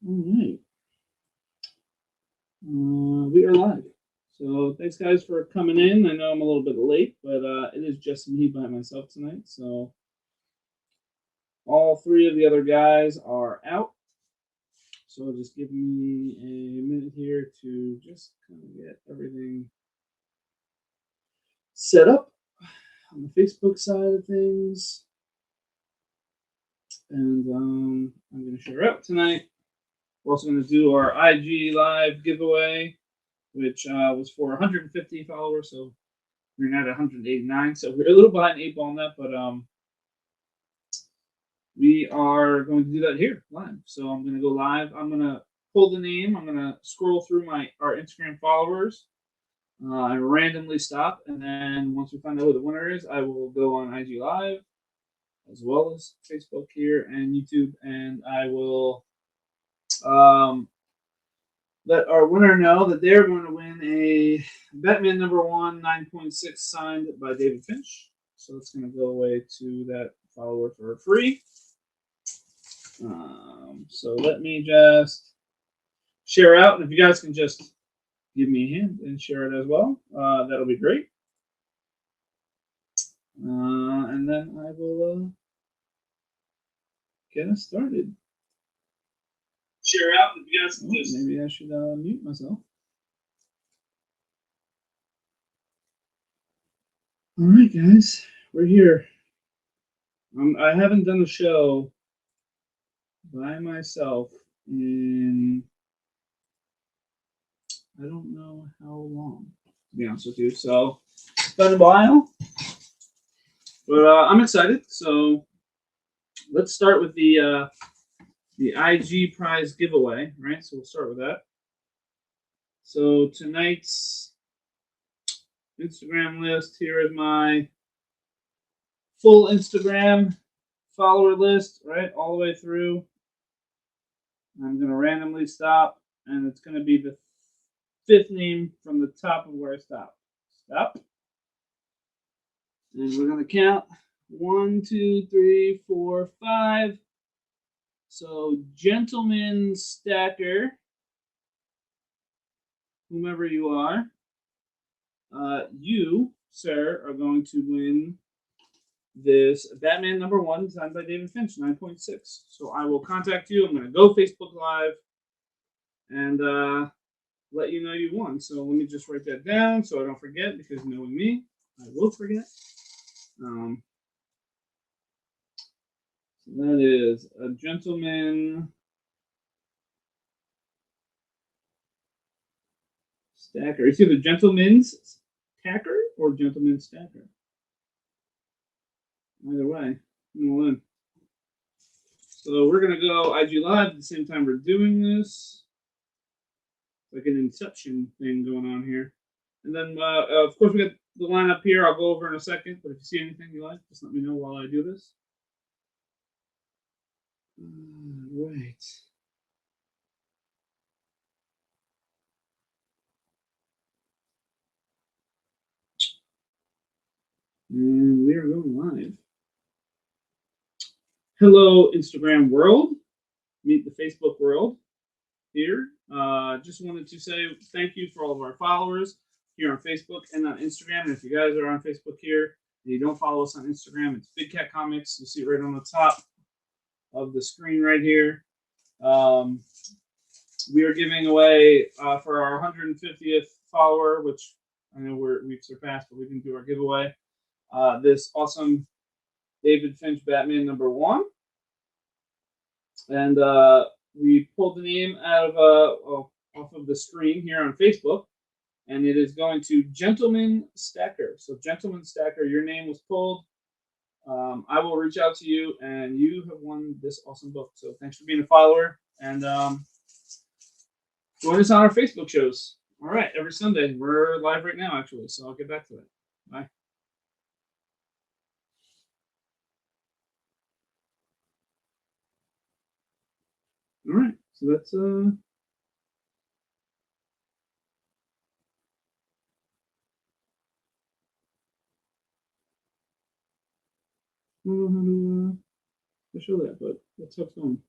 All right. We are live. So thanks, guys, for coming in. I know I'm a little bit late, but it is just me by myself tonight. So all three of the other guys are out. So just give me a minute here to just kind of get everything set up on the Facebook side of things. And I'm going to share out tonight. We're also going to do our IG Live giveaway, which was for 150 followers. So we're not at 189. So we're a little behind 8 ball on that, but we are going to do that here live. So I'm going to go live. I'm going to pull the name. I'm going to scroll through our Instagram followers and randomly stop. And then once we find out who the winner is, I will go on IG Live as well as Facebook here and YouTube, and I will let our winner know that they're going to win a Batman #1 9.6 signed by David Finch. So it's going to go away to that follower for free. So let me just share out, and if you guys can just give me a hand and share it as well, that'll be great. And then I will get us started. Share out, if you guys can just. Maybe I should mute myself. All right, guys, we're here. I haven't done a show by myself in I don't know how long, to be honest with you. So it's been a while, but I'm excited. So let's start with the IG prize giveaway, right? So we'll start with that. So tonight's Instagram list, here is my full Instagram follower list, right, all the way through. I'm going to randomly stop, and it's going to be the fifth name from the top of where I stopped. Stop. And we're going to count 1, 2, 3, 4, 5. So, Gentleman Stacker, whomever you are, you, sir, are going to win this Batman #1 designed by David Finch, 9.6. So I will contact you. I'm going to go Facebook Live and let you know you won. So let me just write that down so I don't forget, because knowing me, I will forget. So that is a Gentleman Stacker. It's either Gentleman's Stacker or Gentleman Stacker. Either way, I'm all in. So we're going to go IG Live at the same time we're doing this. Like an Inception thing going on here. And then, of course, we got the lineup here. I'll go over in a second. But if you see anything you like, just let me know while I do this. Right. And we are going live. Hello, Instagram world. Meet the Facebook world here. Just wanted to say thank you for all of our followers here on Facebook and on Instagram. And if you guys are on Facebook here and you don't follow us on Instagram, it's Big Cat Comics. You see it right on the top of the screen right here. We are giving away for our 150th follower, which I know we've surpassed, but we can do our giveaway. This awesome David Finch Batman #1, and we pulled the name out of off of the screen here on Facebook, and it is going to Gentleman Stacker. So Gentleman Stacker, your name was pulled. I will reach out to you, and you have won this awesome book. So thanks for being a follower, and join us on our Facebook shows. All right, every Sunday. We're live right now, actually, so I'll get back to that. Bye. All right, so that's I don't know how to show that, but that's how it's going.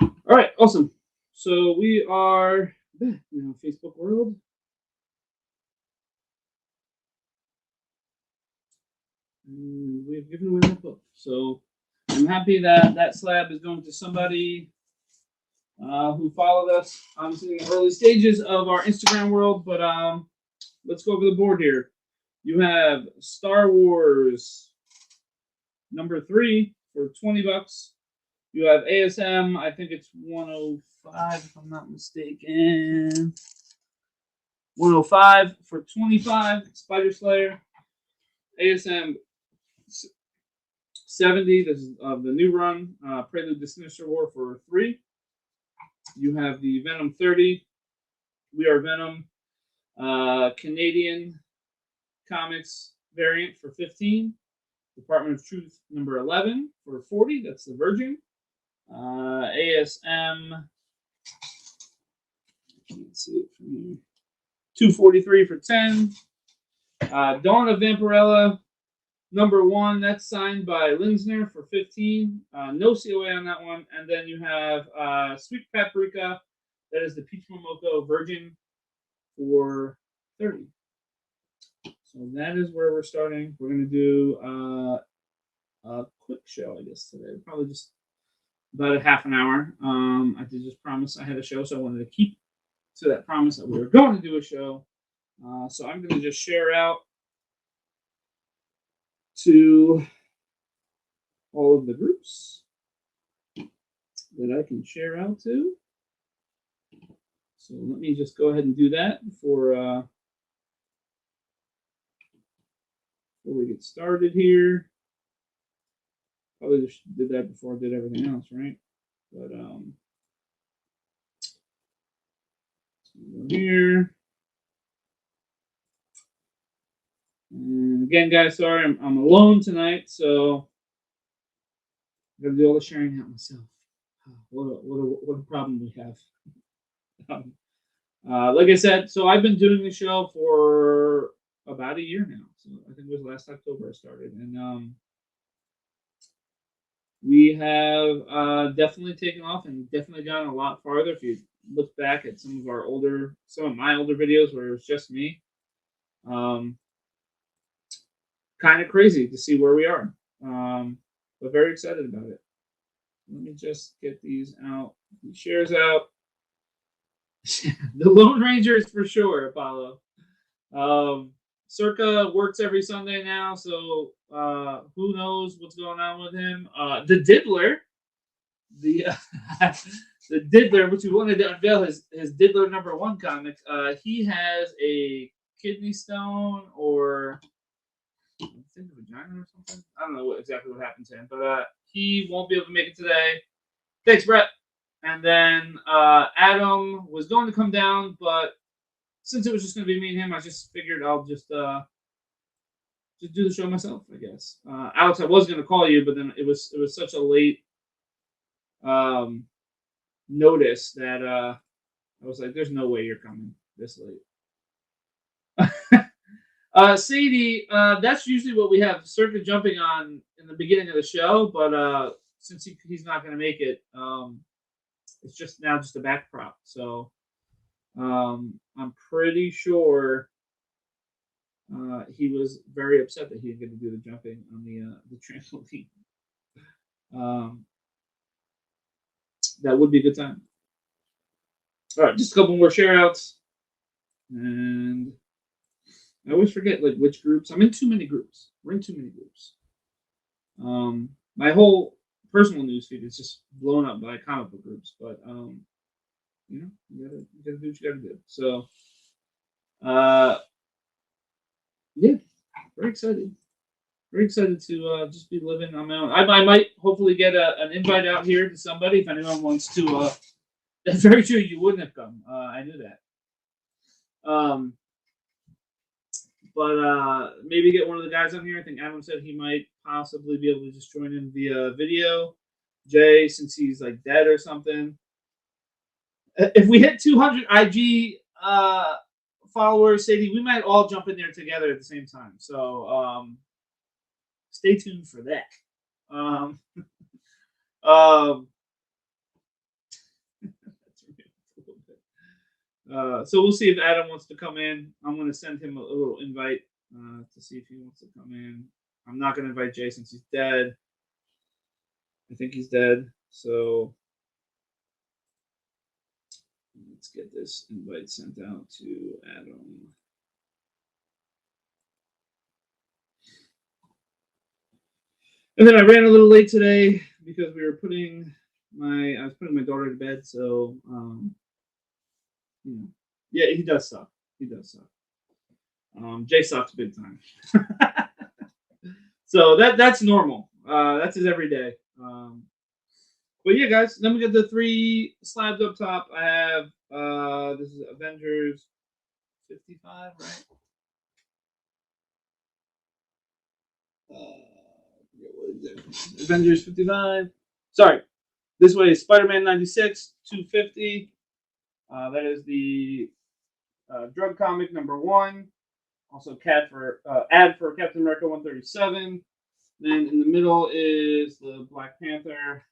All right, awesome. So we are back now, Facebook world. And we've given away that book. So I'm happy that that slab is going to somebody who followed us, obviously, in the early stages of our Instagram world. But let's go over the board here. You have Star Wars #3 for $20. You have ASM, I think it's 105 if I'm not mistaken. 105 for 25, Spider Slayer. ASM 70, this is the new run, Prelude to Sinister War for 3. You have the Venom 30, We Are Venom, Canadian Comics variant for 15. Department of Truth #11 for 40, that's the Virgin. ASM, can't see it from here. 243 for 10. Dawn of Vampirella #1, that's signed by Linsner for 15. No COA on that one. And then you have Sweet Paprika, that is the Peach Momoko Virgin for 30. So that is where we're starting. We're going to do a quick show, I guess, today. Probably just about a half an hour. I did just promise I had a show, so I wanted to keep to that promise that we were going to do a show. So I'm going to just share out to all of the groups that I can share out to. So let me just go ahead and do that before we get started here. Probably just did that before I did everything else, right? But here. And again, guys, sorry, I'm alone tonight, so I'm gonna do all the sharing out myself. What a problem we have. Like I said, so I've been doing the show for about a year now. So I think it was last October I started, and we have definitely taken off and definitely gotten a lot farther. If you look back at some of my older videos where it was just me, kind of crazy to see where we are, but very excited about it. Let me just get these out, these shares out. The Lone Rangers for sure, Apollo. Circa works every Sunday now, so who knows what's going on with him. The Diddler, the the Diddler, which we wanted to unveil his Diddler #1 comic. He has a kidney stone or I think a vagina or something. I don't know exactly what happened to him, but he won't be able to make it today. Thanks, Brett. And then Adam was going to come down, but since it was just going to be me and him, I just figured I'll just do the show myself, I guess. Alex, I was going to call you, but then it was such a late notice that I was like, "There's no way you're coming this late." Sadie, that's usually what we have circuit jumping on in the beginning of the show, but since he's not going to make it, it's just now just a back prop. So I'm pretty sure he was very upset that he didn't get to do the jumping on the trampoline. That would be a good time. All right, just a couple more share outs, and I always forget like which groups. I'm in too many groups. We're in too many groups. My whole personal newsfeed is just blown up by comic book groups, but you gotta do what you gotta do. So, yeah, very excited. Very excited to just be living on my own. I might hopefully get an invite out here to somebody if anyone wants to. That's very true. You wouldn't have come. I knew that. But maybe get one of the guys on here. I think Adam said he might possibly be able to just join in via video. Jay, since he's like dead or something. If we hit 200 IG followers, Sadie, we might all jump in there together at the same time. So stay tuned for that. So we'll see if Adam wants to come in. I'm going to send him a little invite to see if he wants to come in. I'm not going to invite Jay since he's dead. I think he's dead. So let's get this invite sent out to Adam. And then I ran a little late today because we were I was putting my daughter to bed. So, yeah, he does suck. He does suck. Jay sucks big time. So that's normal. That's his every day. But yeah, guys, then we get the 3 slabs up top. I have this is Avengers 55, right? What is it? Avengers 55. Sorry, this way is Spider-Man 96 250. That is the drug comic number 1. Also, ad for Captain America 137. Then in the middle is the Black Panther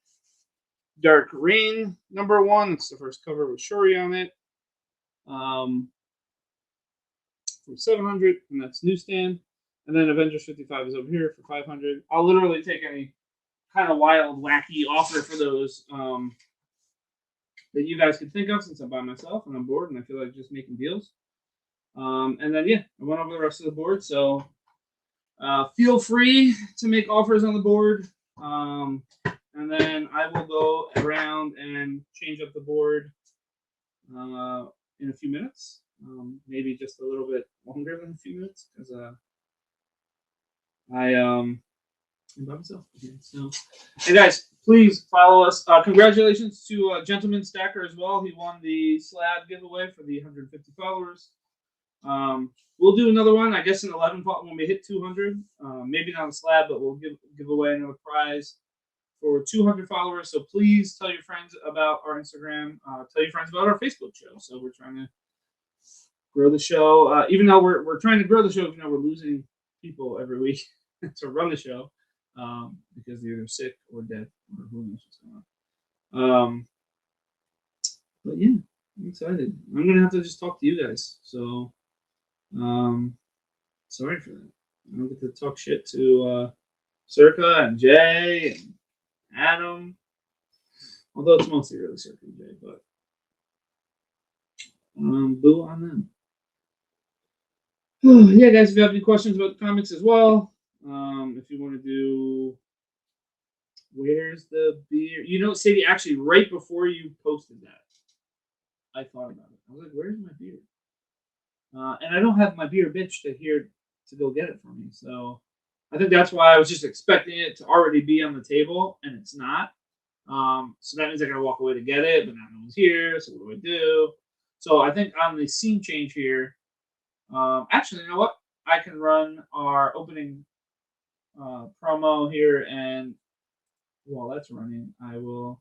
Dark Reign number 1. It's the first cover with Shuri on it. For 700, and that's newsstand. And then Avengers 55 is over here for 500. I'll literally take any kind of wild, wacky offer for those that you guys can think of, since I'm by myself and I'm bored and I feel like just making deals. And then yeah, I went over the rest of the board. So feel free to make offers on the board. And then I will go around and change up the board in a few minutes. Maybe just a little bit longer than a few minutes because I'm by myself again. So, and guys, please follow us. Congratulations to Gentleman Stacker as well. He won the slab giveaway for the 150 followers. We'll do another one, I guess, in 11 when we hit 200. Maybe not a slab, but we'll give away another prize for 200 followers. So please tell your friends about our Instagram. Tell your friends about our Facebook show. So we're trying to grow the show, even though we're trying to grow the show, even though we're losing people every week to run the show because they're either sick or dead or who knows what's going on. But yeah, I'm excited. I'm gonna have to just talk to you guys. So sorry for that. I don't get to talk shit to Circa and Jay and Adam, although it's mostly really Circa and Jay, but boo on them. Yeah, guys, if you have any questions about the comics as well, if you want to do, where's the beer? Sadie, actually, right before you posted that, I thought about it. I was like, where's my beer? And I don't have my beer bitch to go get it for me. So I think that's why I was just expecting it to already be on the table, and it's not. So that means I gotta walk away to get it, but now no one's here. So what do I do? So I think on the scene change here, actually, you know what? I can run our opening promo here, and while that's running, I will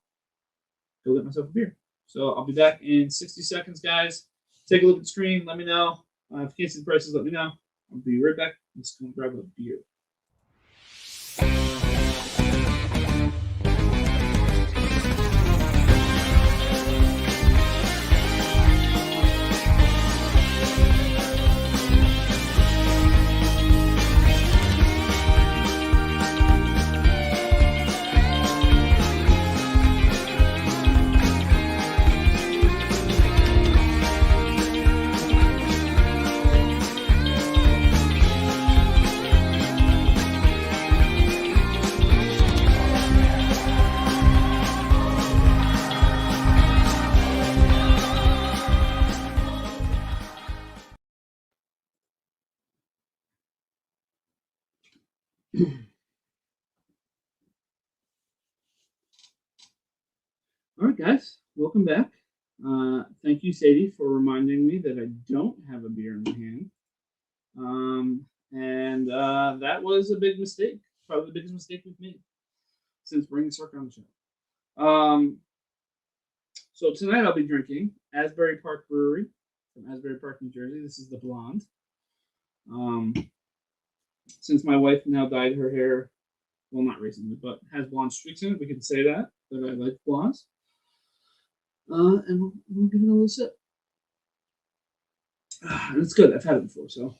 go get myself a beer. So I'll be back in 60 seconds, guys. Take a look at the screen. Let me know. If you can't see the prices, let me know. I'll be right back. Let's go grab a beer. All right, guys, welcome back. Thank you, Sadie, for reminding me that I don't have a beer in my hand. And that was a big mistake. Probably the biggest mistake we've made since bringing Circa on the show. So tonight I'll be drinking Asbury Park Brewery from Asbury Park, New Jersey. This is the blonde. Since my wife now dyed her hair, well, not recently, but has blonde streaks in it, we can say that I like blondes. And we'll give it a little sip. It's good. I've had it before. So,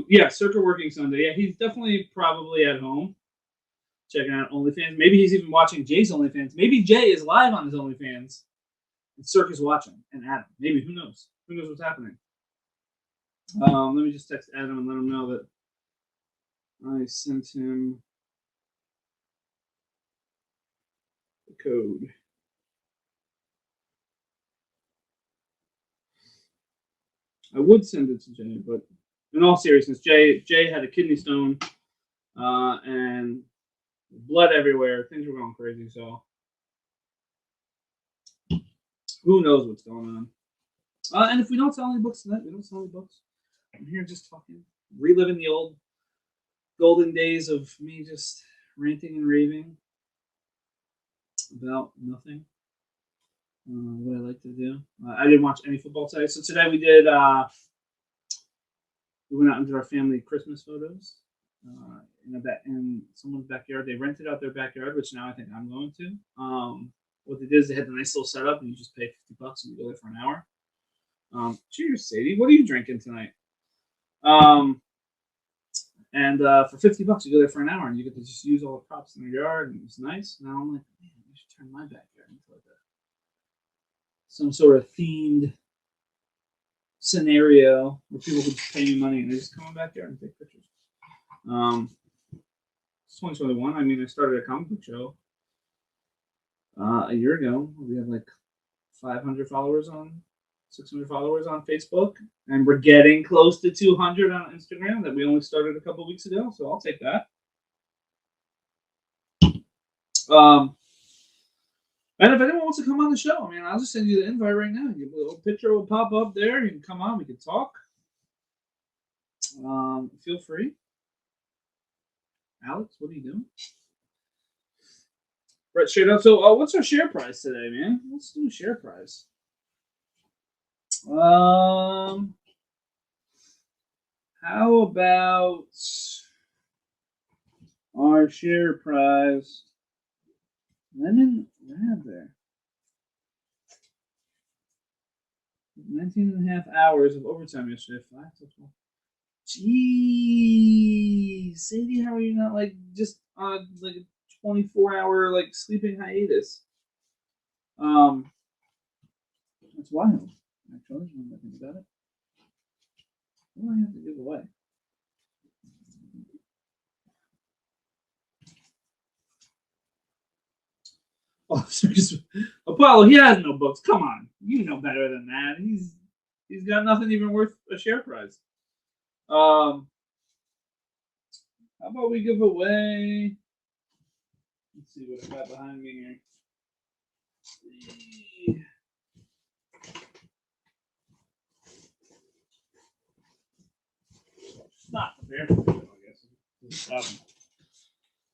yeah, Circa working Sunday. Yeah, he's definitely probably at home checking out OnlyFans. Maybe he's even watching Jay's OnlyFans. Maybe Jay is live on his OnlyFans and Circa's watching and Adam. Maybe, who knows? Who knows what's happening? Let me just text Adam and let him know that I sent him the code. I would send it to Jay, but in all seriousness, Jay had a kidney stone and blood everywhere. Things were going crazy. So who knows what's going on? And if we don't sell any books tonight, we don't sell any books. I'm here just talking, reliving the old golden days of me just ranting and raving about nothing. What I like to do. I didn't watch any football today. So today we did. We went out and did our family Christmas photos in someone's backyard. They rented out their backyard, which now I think I'm going to. What they did is they had the nice little setup, and you just pay $50 and you go there for an hour. Cheers, Sadie. What are you drinking tonight? And for $50 you go there for an hour, and you get to just use all the props in the yard, and it's nice. Now I'm like, man, I should turn my backyard into like some sort of themed scenario where people could just pay me money and they just come in my backyard and take pictures. It's 2021. I mean, I started a comic book show a year ago. We have like 500 followers 600 followers on Facebook, and we're getting close to 200 on Instagram that we only started a couple weeks ago. So I'll take that. And if anyone wants to come on the show, I mean, I'll just send you the invite right now. Your little picture will pop up there. You can come on. We can talk. Feel free. Alex, what are you doing? Right, straight up. So, what's our share price today, man? Let's do a share price. How about our share price? Lemon Raspberry. 19 and a half hours of overtime yesterday. 5 to 12. Jeez, Sadie, how are you not like just on like a 24-hour like sleeping hiatus? That's wild. Actually, when I think about it, what do I have to give away? Oh, Apollo, he has no books. Come on, you know better than that. He's got nothing even worth a share prize. How about we give away? Let's see what I got behind me here. It's not fair, I guess.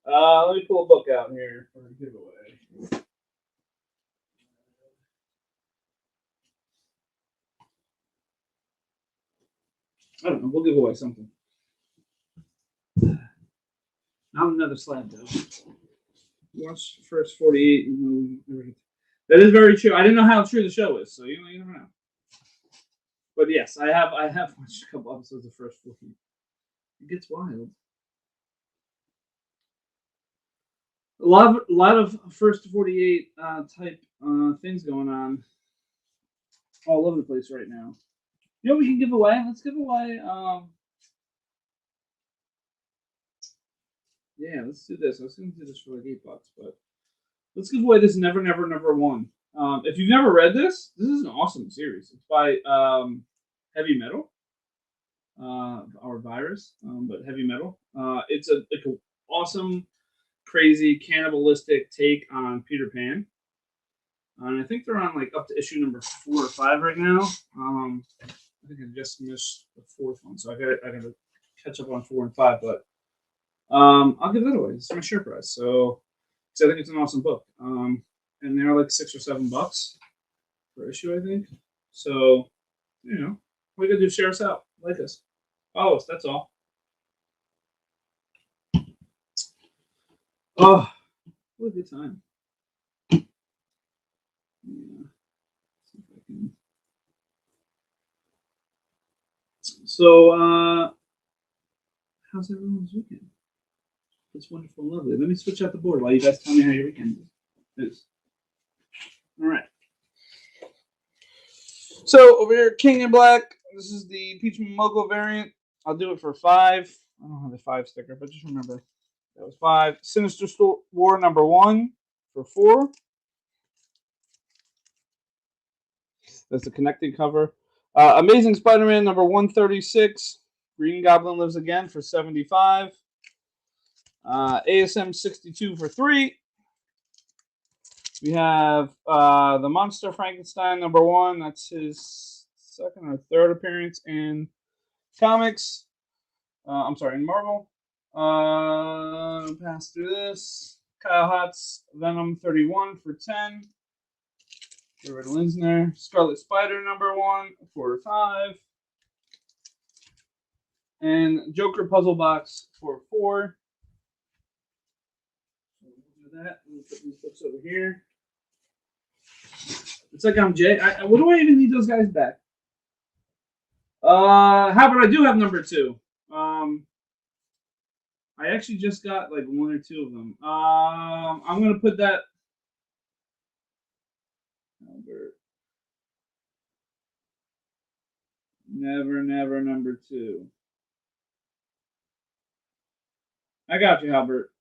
Let me pull a book out here for a giveaway. I don't know. We'll give away something. Not another slab, though. Watch the first 48. That is very true. I didn't know how true the show is, so you never know. But yes, I have watched a couple episodes of first 48. It gets wild. A lot of first 48 type things going on all over the place right now. You know what we can give away? Let's give away. Yeah, let's do this. I was going to do this for like $8, but let's give away this Never Never Never One. If you've never read this is an awesome series. It's by Heavy Metal, or Virus, but Heavy Metal. It's a awesome, crazy, cannibalistic take on Peter Pan. And I think they're on like up to issue number 4 or 5 right now. I think I just missed the 4th one, so I gotta catch up on 4 and 5. But I'll give that away. It's my share price. So, I think it's an awesome book. And they're like $6 or $7 per issue, I think. So, what you gotta do, share us out, like us, follow us. That's all. Oh, what a good time. Yeah. See if I can So, how's everyone's weekend? It's wonderful, lovely. Let me switch out the board while you guys tell me how your weekend is. All right. So over here, King and Black. This is the Peach Mogo variant. I'll do it for 5. I don't have the 5 sticker, but just remember that was 5. Sinister War #1 for 4. That's the connecting cover. Amazing Spider-Man #136. Green Goblin Lives Again for 75. ASM 62 for 3. We have the Monster Frankenstein #1. That's his second or third appearance in comics. I'm sorry, in Marvel. Pass through this. Kyle Hotz Venom 31 for 10. Get rid of Linsner. Scarlet Spider #1 for 5. And Joker Puzzle Box for 4. We'll do that. Let me put these books over here. It's like I'm Jay. What do I even need those guys back? How about I do have #2? I actually just got like 1 or 2 of them. I'm gonna put that. Albert. Never #2. I got you, Albert.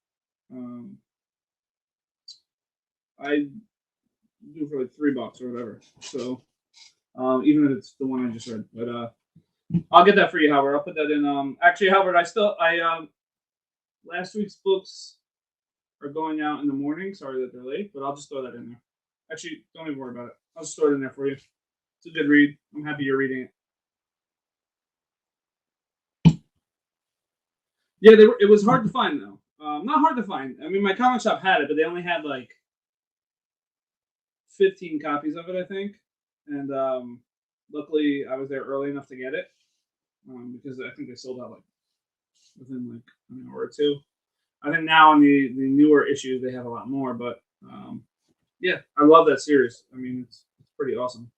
I do for like $3 or whatever. So, even if it's the one I just read, but I'll get that for you, Howard. I'll put that in. Actually, Howard, last week's books are going out in the morning. Sorry that they're late, but I'll just throw that in there. Actually, don't even worry about it. I'll just throw it in there for you. It's a good read. I'm happy you're reading it. Yeah, it was hard to find though. Not hard to find. I mean, my comic shop had it, but they only had like 15 copies of it, I think. And luckily, I was there early enough to get it because I think they sold out like within like an hour or 2. I think now in the newer issues they have a lot more, but yeah, I love that series. I mean, it's pretty awesome.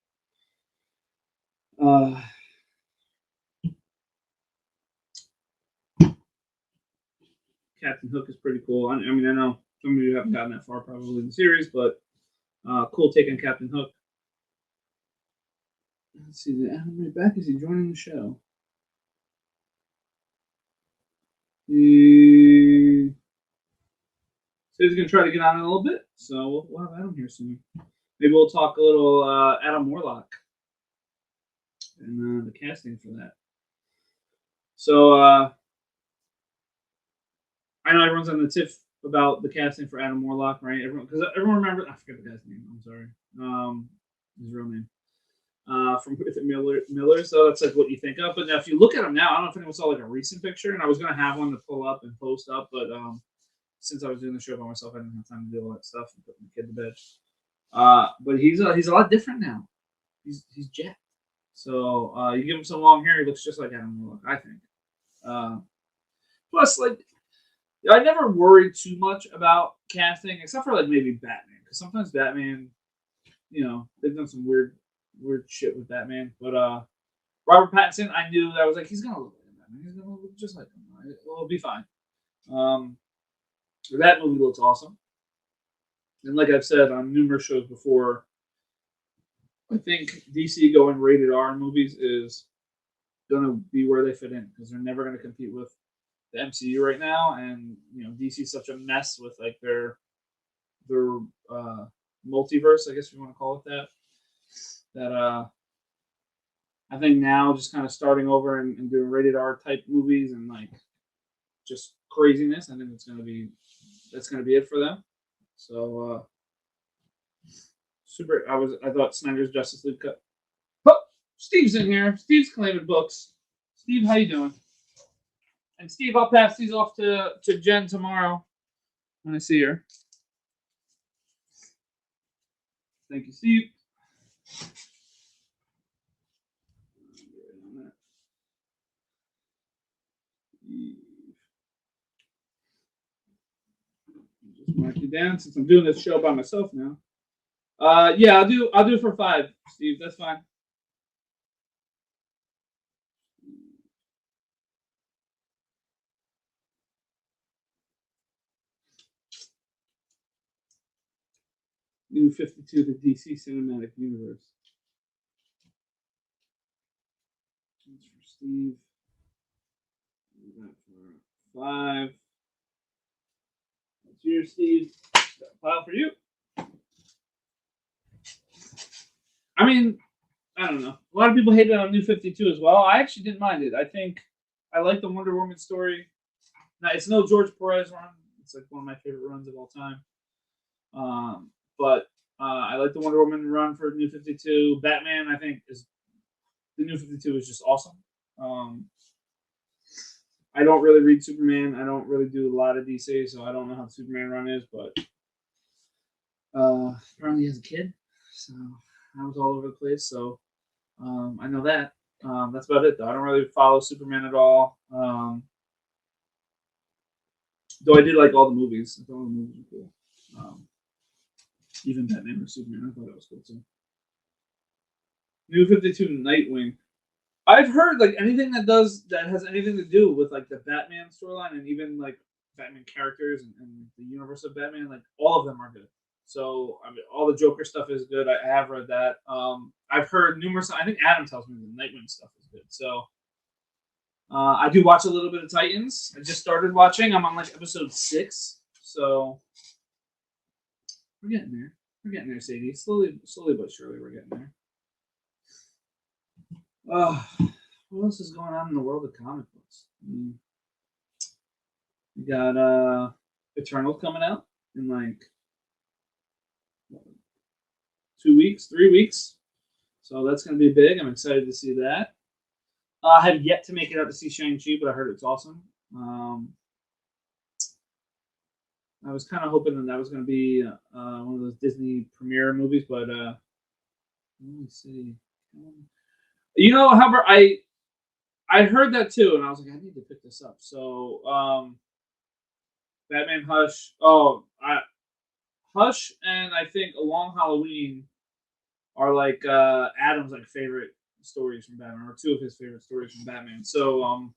Captain Hook is pretty cool. I mean, I know some of you haven't gotten that far probably in the series, but cool take on Captain Hook. Let's see, the Adam right back. Is he joining the show? He says he's going to try to get on in a little bit, so we'll have Adam here soon. Maybe we'll talk a little Adam Warlock and the casting for that. So I know everyone's on the tiff about the casting for Adam Warlock, right? Because everyone remembers. I forget the guy's name. I'm sorry. His real name. From Miller. So that's like what you think of. But now, if you look at him now, I don't know if anyone saw like a recent picture, and I was gonna have one to pull up and post up, but since I was doing the show by myself, I didn't have time to do all that stuff and put my kid to bed. But he's a lot different now. He's jacked. So you give him some long hair, he looks just like Adam Warlock, I think. Plus, like, I never worried too much about casting, except for like maybe Batman, because sometimes Batman, you know, they've done some weird shit with Batman. But Robert Pattinson, I knew that I was like, he's gonna look like Batman. He's gonna look just like him. Right? It'll be fine. That movie looks awesome. And like I've said on numerous shows before, I think DC going rated R movies is gonna be where they fit in because they're never gonna compete with the MCU right now, and you know DC's such a mess with like their multiverse, I guess if you want to call it that. That I think now just kind of starting over and doing rated R type movies and like just craziness. I think that's gonna be it for them. So super. I thought Snyder's Justice League cut. Oh, Steve's in here. Steve's claiming books. Steve, how you doing? And Steve, I'll pass these off to Jen tomorrow when I see her. Thank you, Steve. Just mark you down since I'm doing this show by myself now. Yeah, I'll do it for 5, Steve. That's fine. New 52, the DC Cinematic Universe. That's for Steve. That for 5. That's yours, Steve. Got a file for you. I mean, I don't know. A lot of people hated on New 52 as well. I actually didn't mind it. I think I like the Wonder Woman story. Now, it's no George Perez run. It's like one of my favorite runs of all time. But I like the Wonder Woman run for New 52. Batman, I think, is the New 52 is just awesome. I don't really read Superman. I don't really do a lot of DC, so I don't know how the Superman run is. But apparently, he has a kid, so I was all over the place. So I know that. That's about it, though. I don't really follow Superman at all. Though I did like all the movies. I thought all the movies were cool. Even Batman or Superman, I thought that was cool too. New 52 Nightwing. I've heard like anything that has anything to do with like the Batman storyline and even like Batman characters and the universe of Batman, like all of them are good. So I mean, all the Joker stuff is good. I have read that. I've heard numerous. I think Adam tells me the Nightwing stuff is good. So I do watch a little bit of Titans. I just started watching. I'm on like episode 6. So we're getting there. We're getting there, Sadie. Slowly but surely, we're getting there. What else is going on in the world of comic books? We got Eternal coming out in like 2 weeks, 3 weeks. So that's going to be big. I'm excited to see that. I have yet to make it out to see Shang-Chi, but I heard it's awesome. I was kind of hoping that was going to be one of those Disney premiere movies, but let me see. You know, however, I heard that too, and I was like, I need to pick this up. So, Batman Hush. Hush, and I think A Long Halloween are like Adam's like favorite stories from Batman, or 2 of his favorite stories from Batman. So,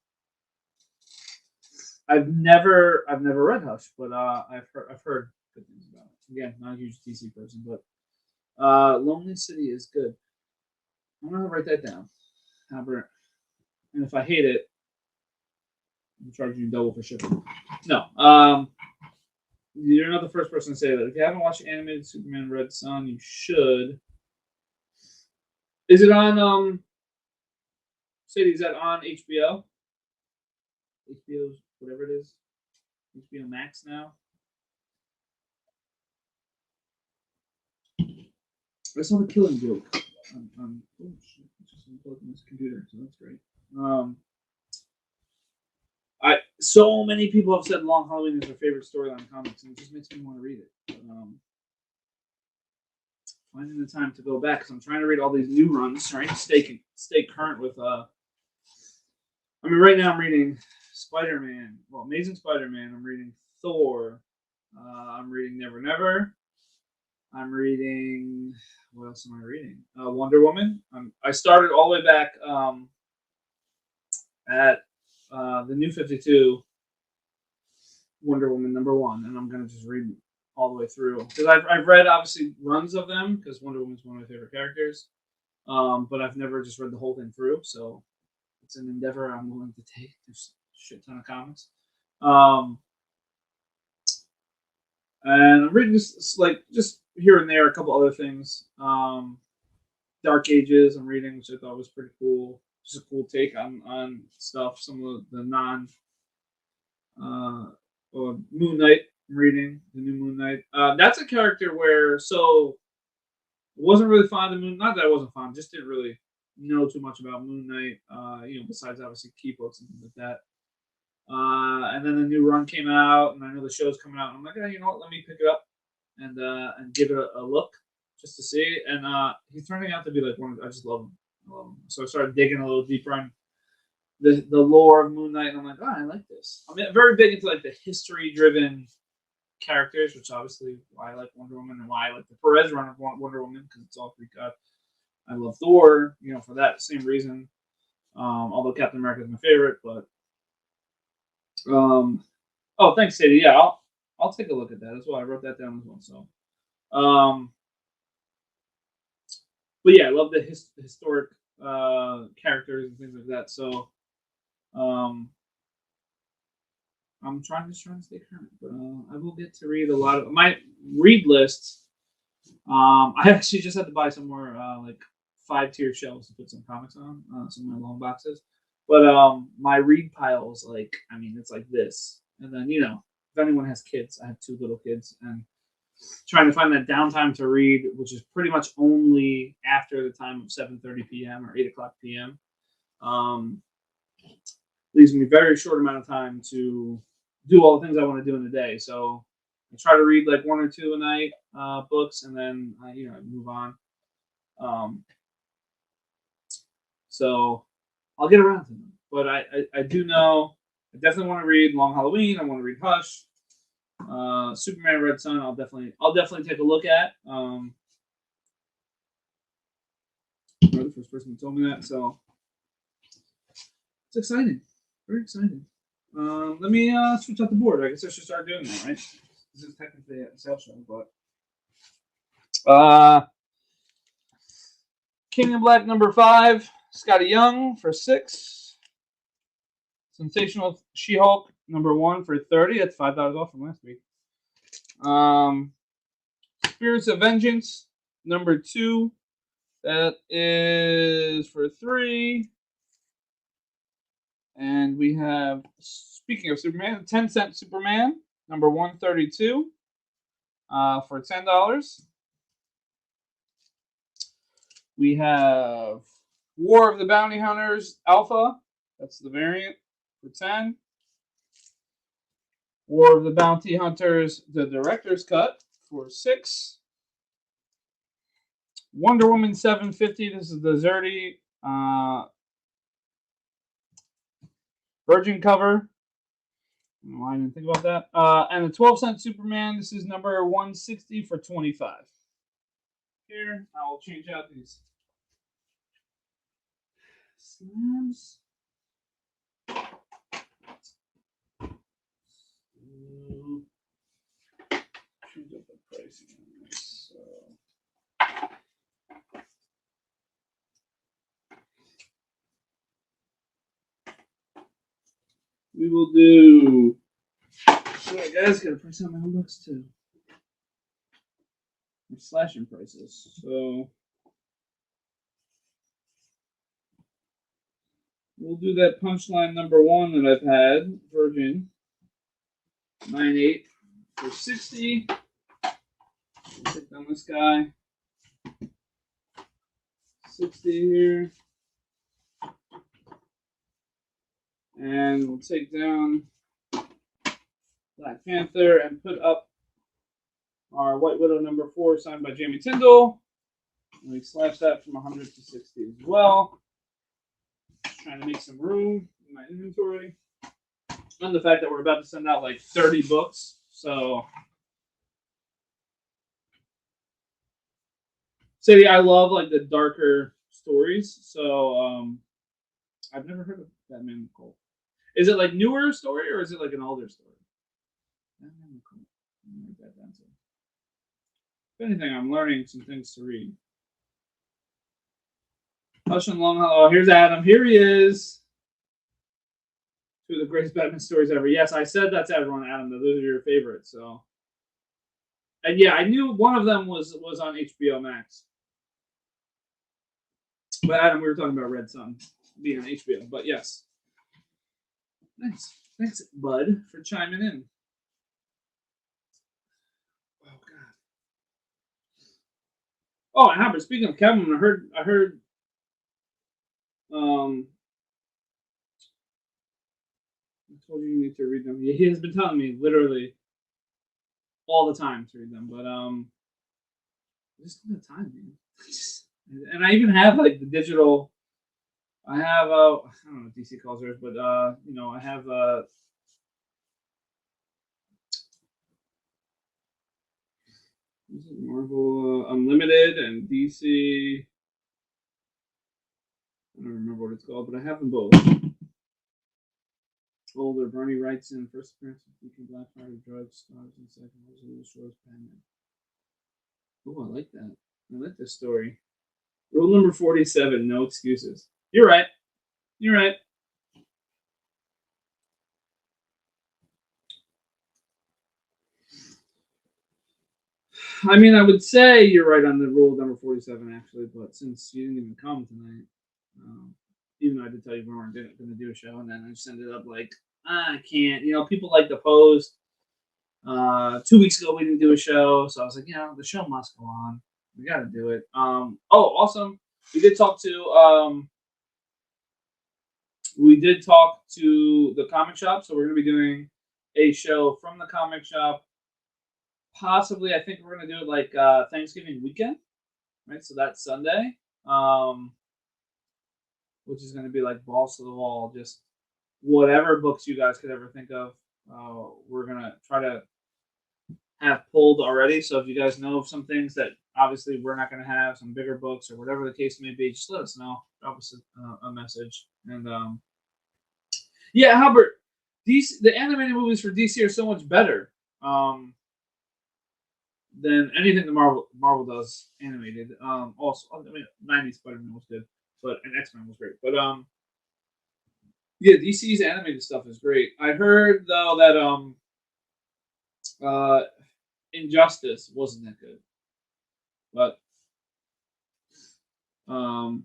I've never read Hush, but I've heard good things about it. Again, not a huge DC person, but Lonely City is good. I'm gonna write that down. Albert. And if I hate it, I'm charging you double for shipping. No, you're not the first person to say that. If you haven't watched animated Superman Red Son, you should. Is it on Sadie, is that on HBO? HBO's whatever it is. HBO Max now. I saw The Killing Joke. Oh shit! Just unplugging this computer, so that's great. So many people have said Long Halloween is their favorite storyline in comics, and it just makes me want to read it. But, finding the time to go back because I'm trying to read all these new runs, trying to stay current with. I mean, right now I'm reading Spider-Man. Well, Amazing Spider-Man. I'm reading Thor. I'm reading Never Never. I'm reading. What else am I reading? Wonder Woman. I started all the way back at the New 52 Wonder Woman #1, and I'm gonna just read all the way through because I've read obviously runs of them because Wonder Woman's one of my favorite characters, but I've never just read the whole thing through. So it's an endeavor I'm willing to take. There's a shit ton of comics, and I'm reading just here and there a couple other things. Dark Ages I'm reading, which I thought was pretty cool. Just a cool take on stuff. Some of the non Moon Knight. I'm reading the new Moon Knight. That's a character where wasn't really fond of Moon. Not that I wasn't fond, just didn't really know too much about Moon Knight. Besides obviously key books and things like that. And then the new run came out, and I know the show's coming out. And I'm like, you know what? Let me pick it up and give it a look just to see. And he's turning out to be like I just love him. I love him. So I started digging a little deeper on the lore of Moon Knight, and I'm like, I like this. I'm very big into like the history-driven characters, which obviously why I like Wonder Woman and why I like the Perez run of Wonder Woman because it's all Greek god. I love Thor, for that same reason. Although Captain America is my favorite, but thanks, Sadie. Yeah, I'll take a look at that as well. I wrote that down as well. So, but yeah, I love the historic characters and things like that. So um, I'm trying to stay current, but I will get to read a lot of my read lists. I actually just had to buy some more like 5-tier shelves to put some comics on, some of my long boxes. But my read pile is like, I mean, it's like this. And then if anyone has kids, I have 2 little kids, and trying to find that downtime to read, which is pretty much only after the time of 7:30 p.m. or 8 o'clock p.m. Um, leaves me a very short amount of time to do all the things I want to do in the day. So I try to read like 1 or 2 a night books, and then I move on. Um, so I'll get around to them. But I do know I definitely want to read Long Halloween. I want to read Hush, Superman Red Sun. I'll definitely take a look at. You're the first person who told me that, so it's exciting, very exciting. Let me switch out the board. I guess I should start doing that, right? This is technically a sales show, but King in Black #5, Scotty Young for 6. Sensational She-Hulk #1 for 30. That's $5 off from last week. Spirits of Vengeance #2. That is for 3. And we have, speaking of Superman, 10-cent Superman #132 for $10. We have War of the Bounty Hunters Alpha. That's the variant for 10. War of the Bounty Hunters, the director's cut for 6. Wonder Woman 750. This is the Zerti Virgin cover. I don't know why I didn't think about that. And the 12-cent Superman. This is #160 for 25. Here, I will change out these slabs. Change up the pricing on this. So. We will do. So I guys gotta price out my own books too. They're slashing prices. So we'll do that punchline #1 that I've had, Virgin 98 for 60. We'll take down this guy. 60 here. And we'll take down Black Panther and put up our White Widow #4 signed by Jamie Tyndall. And we slash that from 100 to 60 as well. Just trying to make some room in my inventory. And the fact that we're about to send out like 30 books. So Sadie, I love like the darker stories. So I've never heard of Batman Cold. Is it like newer story or is it like an older story? Batman Cold. Write that down too. If anything, I'm learning some things to read. Hush and Long Hollow. Oh, here's Adam. Here he is. 2 of the greatest Batman stories ever. Yes, I said that to everyone, Adam. That those are your favorites. So, and yeah, I knew one of them was on HBO Max. But Adam, we were talking about Red Sun being on HBO. But yes, thanks, bud, for chiming in. Oh God. Oh, and Howard, speaking of Kevin, I heard. I told you need to read them. He has been telling me literally all the time to read them, but I just don't have time, man. And I even have like the digital. I have I don't know what DC calls hers, but I have this is Marvel Unlimited and DC. I don't remember what it's called, but I have them both. Older Bernie Wrightson, first appearance of Deacon Blackfire, drugs, stars, and second was Shores Batman. Oh, I like that. I like this story. Rule number 47: no excuses. You're right. You're right. I mean, I would say you're right on the rule number 47, actually, but since you didn't even come tonight, even though I did tell you we weren't going to do a show, and then I just ended up like, I can't. People like to post. 2 weeks ago, we didn't do a show, so I was like, the show must go on. We got to do it. Awesome. We did talk to the comic shop, so we're going to be doing a show from the comic shop. Possibly, I think we're going to do it like Thanksgiving weekend, right? So that's Sunday, which is going to be like balls to the wall, just whatever books you guys could ever think of. We're going to try to have pulled already. So if you guys know of some things that obviously we're not going to have, some bigger books or whatever the case may be, just let us know. Drop us a message. And yeah, Albert, the animated movies for DC are so much better than anything that Marvel does animated. Also, I mean, 90s Spider-Man was good, and X-Men was great. But yeah, DC's animated stuff is great. I heard though that Injustice wasn't that good, but isn't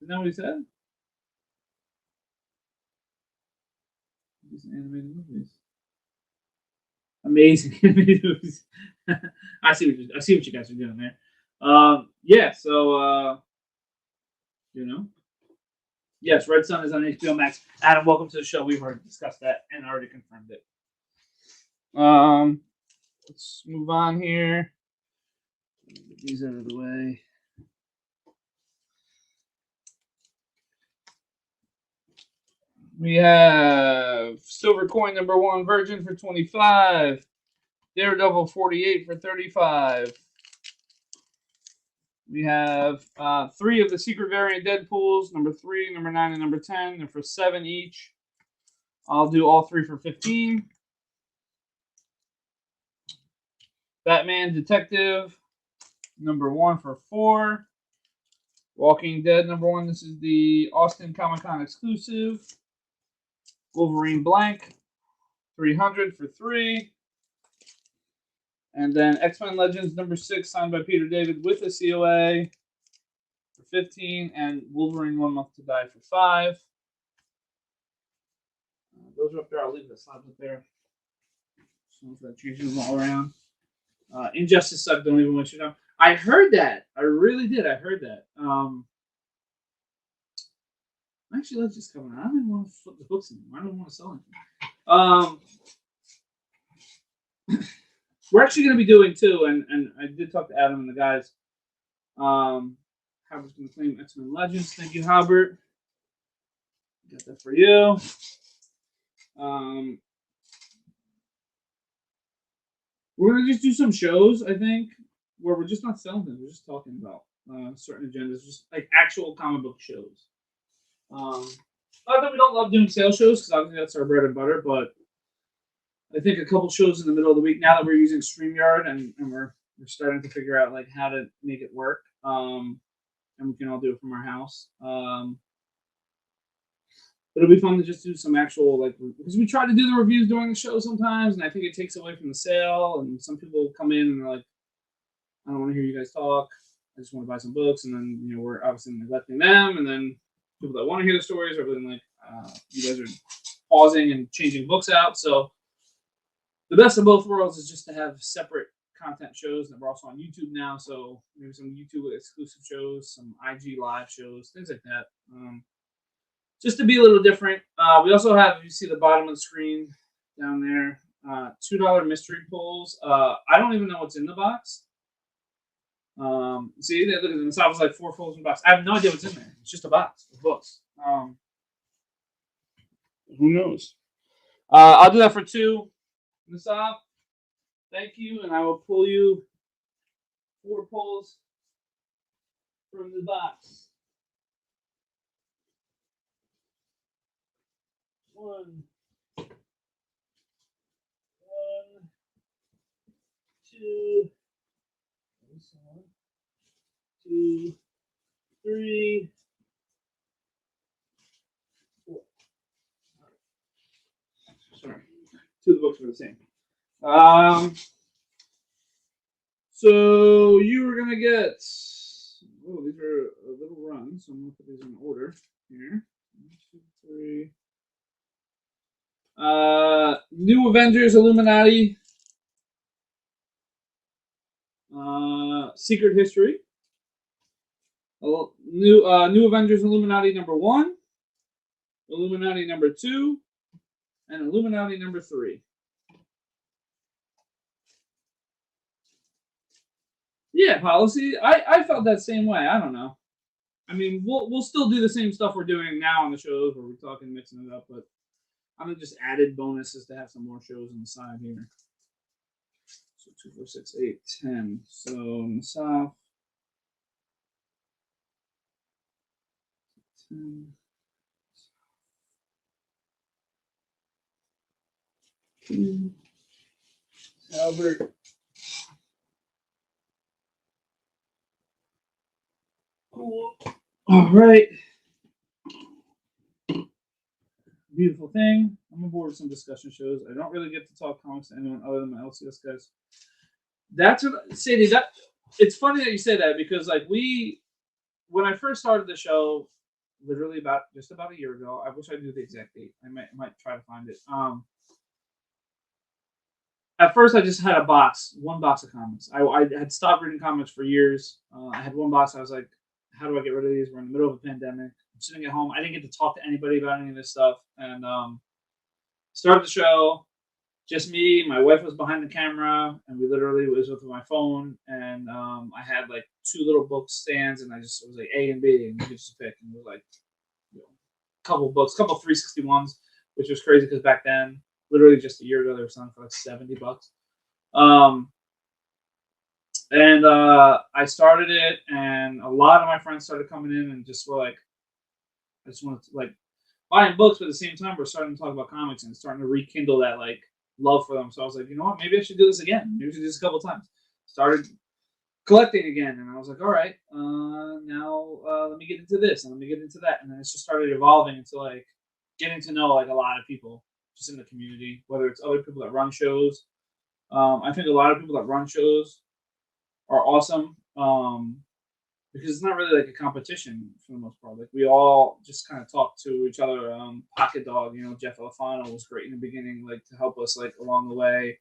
that what he said? These animated movies, amazing animated movies. I see what you guys are doing there. Yeah, so yes, Red Sun is on HBO Max. Adam, welcome to the show. We've already discussed that and already confirmed it. Let's move on here. Get these out of the way. We have Silver Coin number 1, Virgin for 25. Daredevil 48 for 35. We have 3 of the Secret Variant Deadpools, number 3, number 9, and number 10. They're for 7 each. I'll do all 3 for 15. Batman Detective number 1 for 4. Walking Dead number 1. This is the Austin Comic-Con exclusive. Wolverine Blank 300 for 3. And then X-Men Legends number 6, signed by Peter David with a COA for 15. And Wolverine 1 Month to Die for 5. Those are up there. I'll leave the slides up there. So if that changes them all around. Injustice sucked. Don't even want you to know. I heard that. I really did. I heard that. Actually, let's just come on. I don't even want to flip the books anymore. I don't want to sell anything. We're actually going to be doing too, and I did talk to Adam and the guys. Halbert's going to claim X-Men Legends. Thank you, Halbert. Got that for you. We're going to just do some shows, I think, where we're just not selling them. We're just talking about certain agendas, just like actual comic book shows. Not that we don't love doing sales shows, because obviously that's our bread and butter, but I think a couple shows in the middle of the week, now that we're using StreamYard and we're starting to figure out like how to make it work, and we can all do it from our house. It'll be fun to just do some actual, because we try to do the reviews during the show sometimes, and I think it takes away from the sale, and some people come in and they're like, I don't want to hear you guys talk. I just want to buy some books, and then, we're obviously neglecting them, and then people that want to hear the stories are feeling like, you guys are pausing and changing books out, so the best of both worlds is just to have separate content shows, and we're also on YouTube now, so maybe some YouTube exclusive shows, some IG live shows, things like that. Just to be a little different. We also have, you see the bottom of the screen down there, $2 mystery pulls. I don't even know what's in the box. See, look at the top is like 4 pulls in the box. I have no idea what's in there. It's just a box of books. Who knows? I'll do that for 2. Nisab, thank you, and I will pull you 4 pulls from the box. 1, 2, 2, 3, 4. Sorry, 2 of the books are the same. So you were gonna get. Oh, these are a little run, so I'm gonna put these in order here. 1, 2, 3. New Avengers, Illuminati, Secret History. New Avengers, Illuminati #1, Illuminati #2, and Illuminati #3. Yeah, policy. I felt that same way. I don't know. I mean, we'll still do the same stuff we're doing now on the shows where we're talking, mixing it up, but I'm gonna just added bonuses to have some more shows on the side here. So 2, 4, 6, 8, 10. So in the south, 10. Albert. Cool. All right. Beautiful thing. I'm on board with some discussion shows. I don't really get to talk comics to anyone other than my LCS guys. That's what Sadie. That it's funny that you say that because like when I first started the show, literally about a year ago. I wish I knew the exact date. I might try to find it. At first, I just had one box of comics. I had stopped reading comics for years. I had one box. I was like, how do I get rid of these? We're in the middle of a pandemic. I'm sitting at home. I didn't get to talk to anybody about any of this stuff. And started the show. Just me. My wife was behind the camera, and we literally was with my phone. And I had like 2 little book stands, and it was like A and B, and you could just pick. And it was like, a couple books, couple 361s, which was crazy because back then, literally just a year ago, they were selling for like $70. And I started it, and a lot of my friends started coming in and just were like, I just wanted to like buying books, but at the same time, we're starting to talk about comics and starting to rekindle that like love for them. So I was like, you know what, maybe I should do this again. Maybe I should do this a couple times. Started collecting again, and I was like, all right, now let me get into this and let me get into that, and then it's just started evolving into like getting to know like a lot of people just in the community, whether it's other people that run shows. I think a lot of people that run shows are awesome because it's not really like a competition for the most part. Like we all just kind of talk to each other. Pocket Dog, Jeff Alfano was great in the beginning, like to help us like along the way.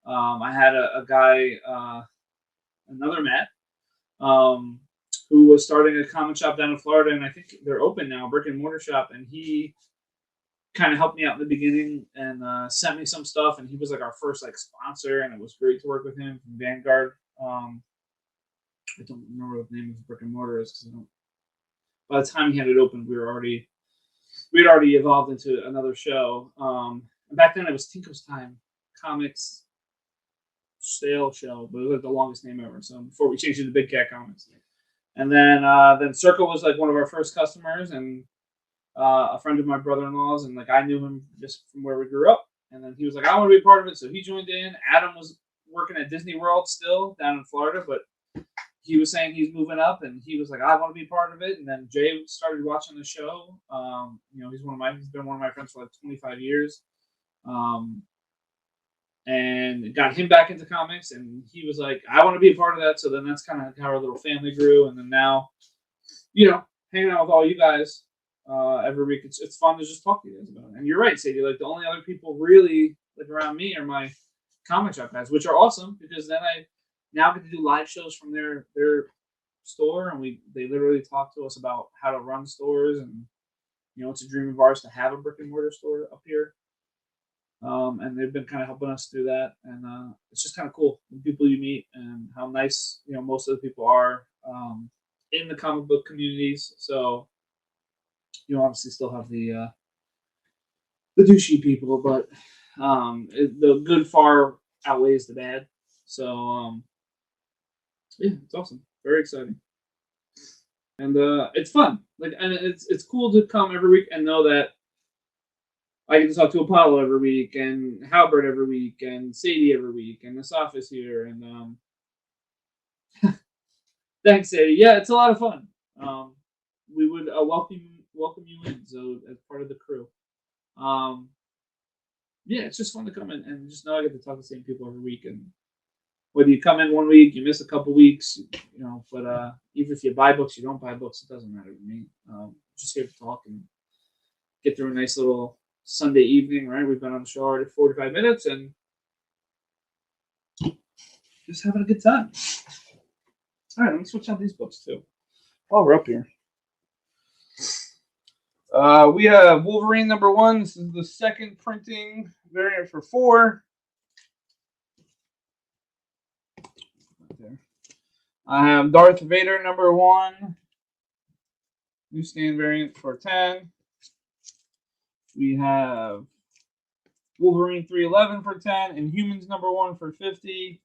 I had a guy, another Matt, who was starting a comic shop down in Florida, and I think they're open now, brick and mortar shop, and he kind of helped me out in the beginning and sent me some stuff, and he was like our first like sponsor, and it was great to work with him from Vanguard. I don't remember what the name of the brick and mortar is because by the time he had it open, we had already evolved into another show. And back then it was Tinko's Time Comics sale show, but it was like the longest name ever. So before we changed it to Big Cat Comics, and then Circle was like one of our first customers, and a friend of my brother-in-law's, and like I knew him just from where we grew up. And then he was like, I want to be a part of it, so he joined in. Adam was working at Disney World still down in Florida, but he was saying he's moving up, and he was like, I want to be part of it. And then Jay started watching the show. He's been one of my friends for like 25 years. And got him back into comics, and he was like, I want to be a part of that. So then that's kind of how our little family grew. And then now, hanging out with all you guys every week, it's fun to just talk to you guys about it. And you're right, Sadie, like the only other people really like around me are my comic shop guys, which are awesome because then I now get to do live shows from their store, and they literally talk to us about how to run stores, and it's a dream of ours to have a brick and mortar store up here. And they've been kind of helping us do that, and it's just kind of cool the people you meet and how nice most of the people are in the comic book communities. So obviously still have the douchey people, but the good far outweighs the bad. So yeah, it's awesome, very exciting, and it's fun. Like, and it's cool to come every week and know that I get to talk to Apollo every week, and Halbert every week, and Sadie every week, and Asaf is here, and Thanks, Eddie. Yeah, it's a lot of fun. We would welcome you in, so as part of the crew. Um, yeah, it's just fun to come in and just know I get to talk to the same people every week. And whether you come in one week, you miss a couple weeks, But even if you buy books, you don't buy books, it doesn't matter to me. Just here to talk and get through a nice little Sunday evening. Right, we've been on the show already 45 minutes and just having a good time. All right, let me switch out these books too. While we're up here. We have Wolverine #1. This is the second printing variant for 4. There. I have Darth Vader #1. Newsstand variant for 10. We have Wolverine 311 for 10. Inhumans #1 for 50.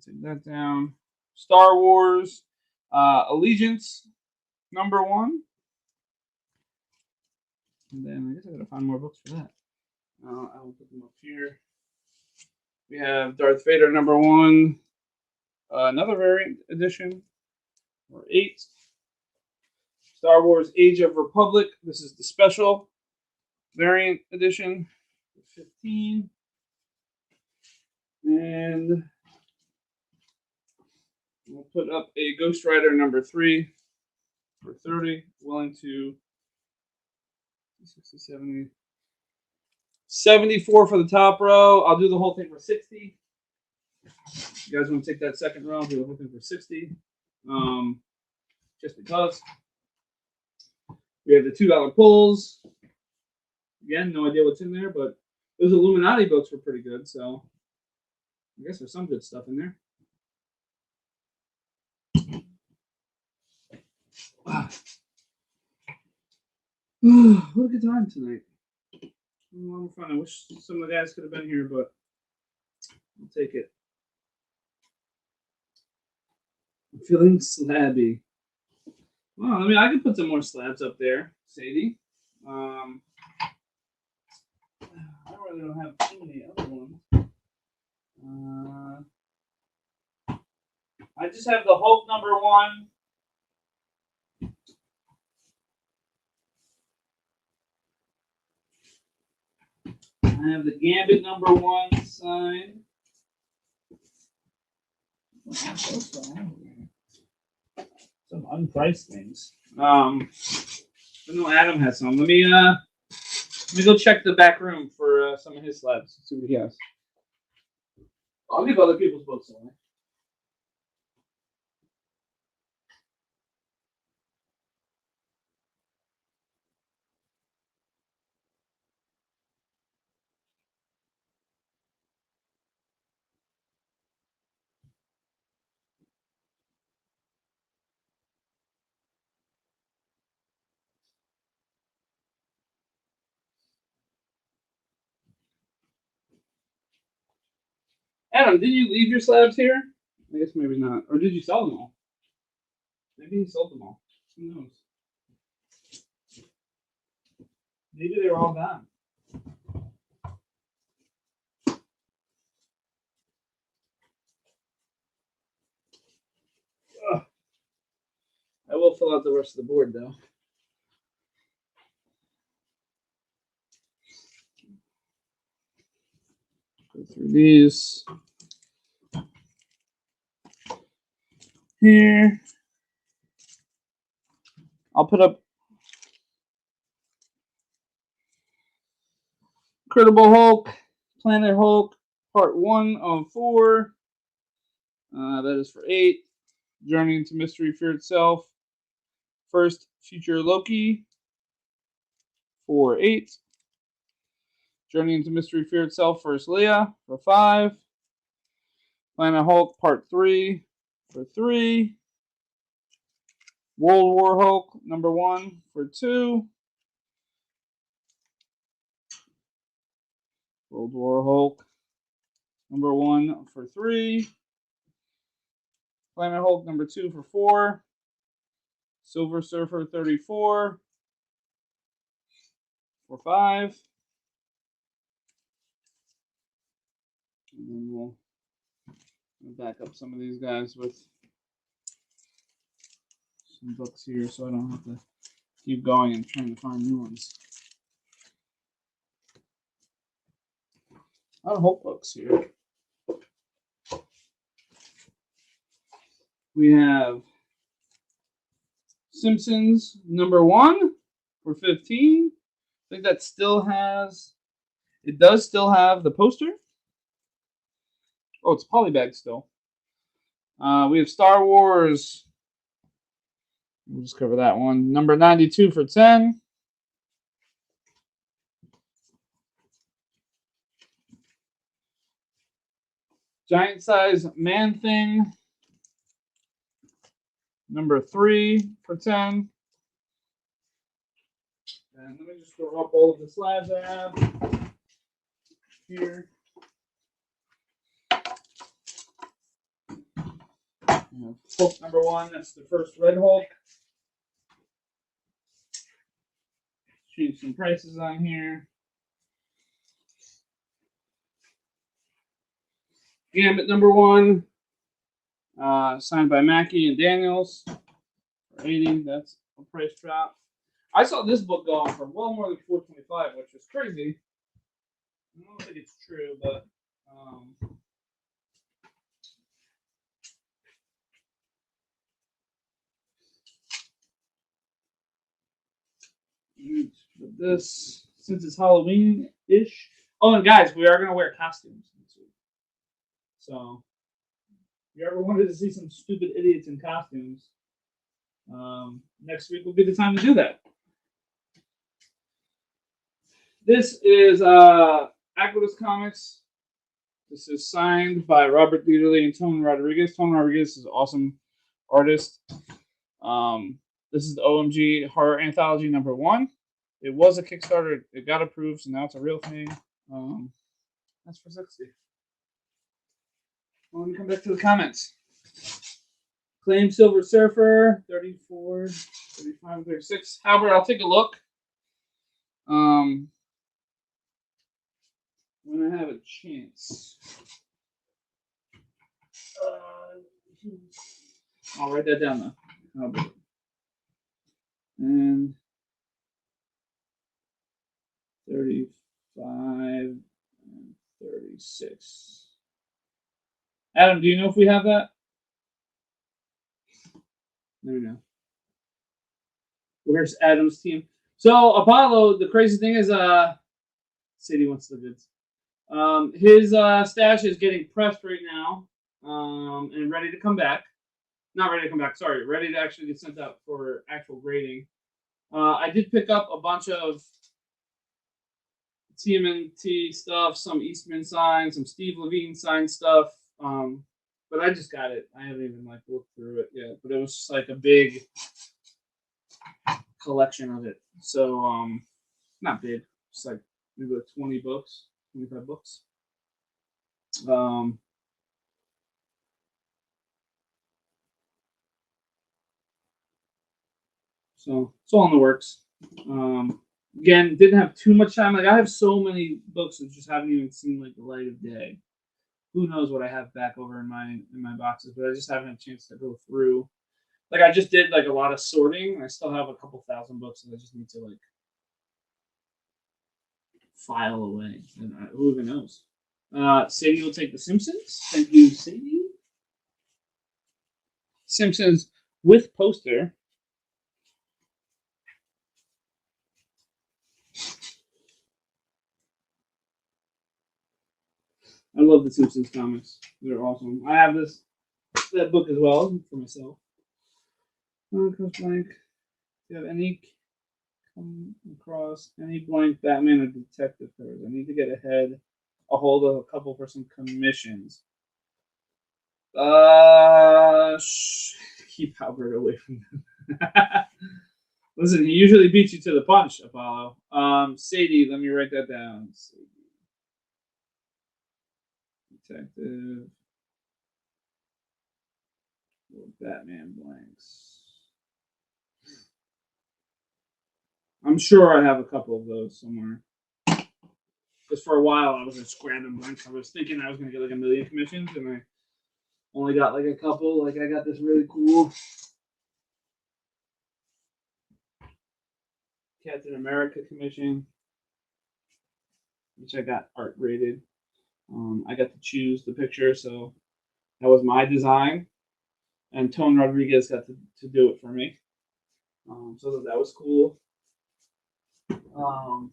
Take that down. Star Wars Allegiance #1. And then I guess I gotta find more books for that. I will put them up here. We have Darth Vader #1. Another variant edition for 8. Star Wars Age of Republic. This is the special variant edition for 15. And we'll put up a Ghost Rider #3 for 30. Willing to 60, 70. 74 for the top row. I'll do the whole thing for 60. You guys want to take that second row? I'll do the whole thing for 60. Just because. We have the $2 pulls. Again, no idea what's in there, but those Illuminati books were pretty good, so I guess there's some good stuff in there. What a good time tonight. A lot of fun. I wish some of the guys could have been here, but I'll take it. I'm feeling slabby. Well, I mean, I could put some more slabs up there, Sadie. I really don't have too many other ones. I just have the Hulk #1. I have the Gambit #1 signed. Some unpriced things. I know Adam has some. Let me go check the back room for some of his slabs. See what he has. I'll leave other people's books away. Adam, did you leave your slabs here? I guess maybe not. Or did you sell them all? Maybe he sold them all. Who knows? Maybe they were all gone. Ugh. I will fill out the rest of the board, though. Go through these. Here. I'll put up Incredible Hulk, Planet Hulk, Part 1 of 4. That is for 8. Journey into Mystery Fear Itself. First Future Loki for 8. Journey into Mystery Fear Itself, First Leia for 5. Planet Hulk Part 3 for 3. World War Hulk #1 for 2. World War Hulk #1 for 3. Planet Hulk #2 for 4. Silver Surfer 34 for 5. And then we'll back up some of these guys with some books here so I don't have to keep going and trying to find new ones. A lot of Hulk books here. We have Simpsons #1 for $15. I think that still has. It does still have the poster. Oh, it's polybag still. We have Star Wars. We'll just cover that one. #92 for $10. Giant size Man Thing. #3 for $10. And let me just throw up all of the slabs I have here. Hulk #1, that's the first Red Hulk. Change some prices on here. Gambit #1, signed by Mackey and Daniels for $80. That's a price drop. I saw this book going for well more than $425, which is crazy. I don't think it's true, but this, since it's Halloween-ish. Oh, and guys, we are going to wear costumes this week. So, if you ever wanted to see some stupid idiots in costumes, next week will be the time to do that. This is Aquilus Comics. This is signed by Robert Dieterle and Tony Rodriguez. Tony Rodriguez is an awesome artist. This is the OMG Horror Anthology #1. It was a Kickstarter. It got approved, so now it's a real thing. That's for $60. Well, let me come back to the comments. Claim Silver Surfer, 34, 35, 36. Albert, I'll take a look. When I have a chance. I'll write that down though. Albert. And 35 and 36. Adam, do you know if we have that? There we go. Where's Adam's team? So Apollo, the crazy thing is, City wants the goods. His stash is getting pressed right now, and ready to come back. Not ready to come back. Sorry, ready to actually get sent out for actual grading. I did pick up a bunch of TMNT stuff, some Eastman signs, some Steve Levine signed stuff. But I just got it. I haven't even looked through it yet. But it was just a big collection of it. So not big. Just maybe 20 books, 25 books. So it's all in the works. Again, didn't have too much time. I have so many books that just haven't even seen the light of day. Who knows what I have back over in my boxes, but I just haven't had a chance to go through. I just did a lot of sorting. I still have a couple thousand books that I just need to file away. And who even knows? Sadie will take The Simpsons. Thank you, Sadie. Simpsons with poster. I love the Simpsons comics. They're awesome. I have that book as well for myself. Blank. Do you have any come across any blank Batman or detective covers? I need to get a hold of a couple for some commissions. Keep Albert away from them. Listen, he usually beats you to the punch, Apollo. Sadie, let me write that down. Sadie. Detective. Batman blanks. I'm sure I have a couple of those somewhere. Because for a while I was just grabbing blanks. I was thinking I was going to get 1 million commissions, and I only got a couple. I got this really cool Captain America commission, which I got art graded. I got to choose the picture, so that was my design, and Tone Rodriguez got to do it for me. So that was cool. And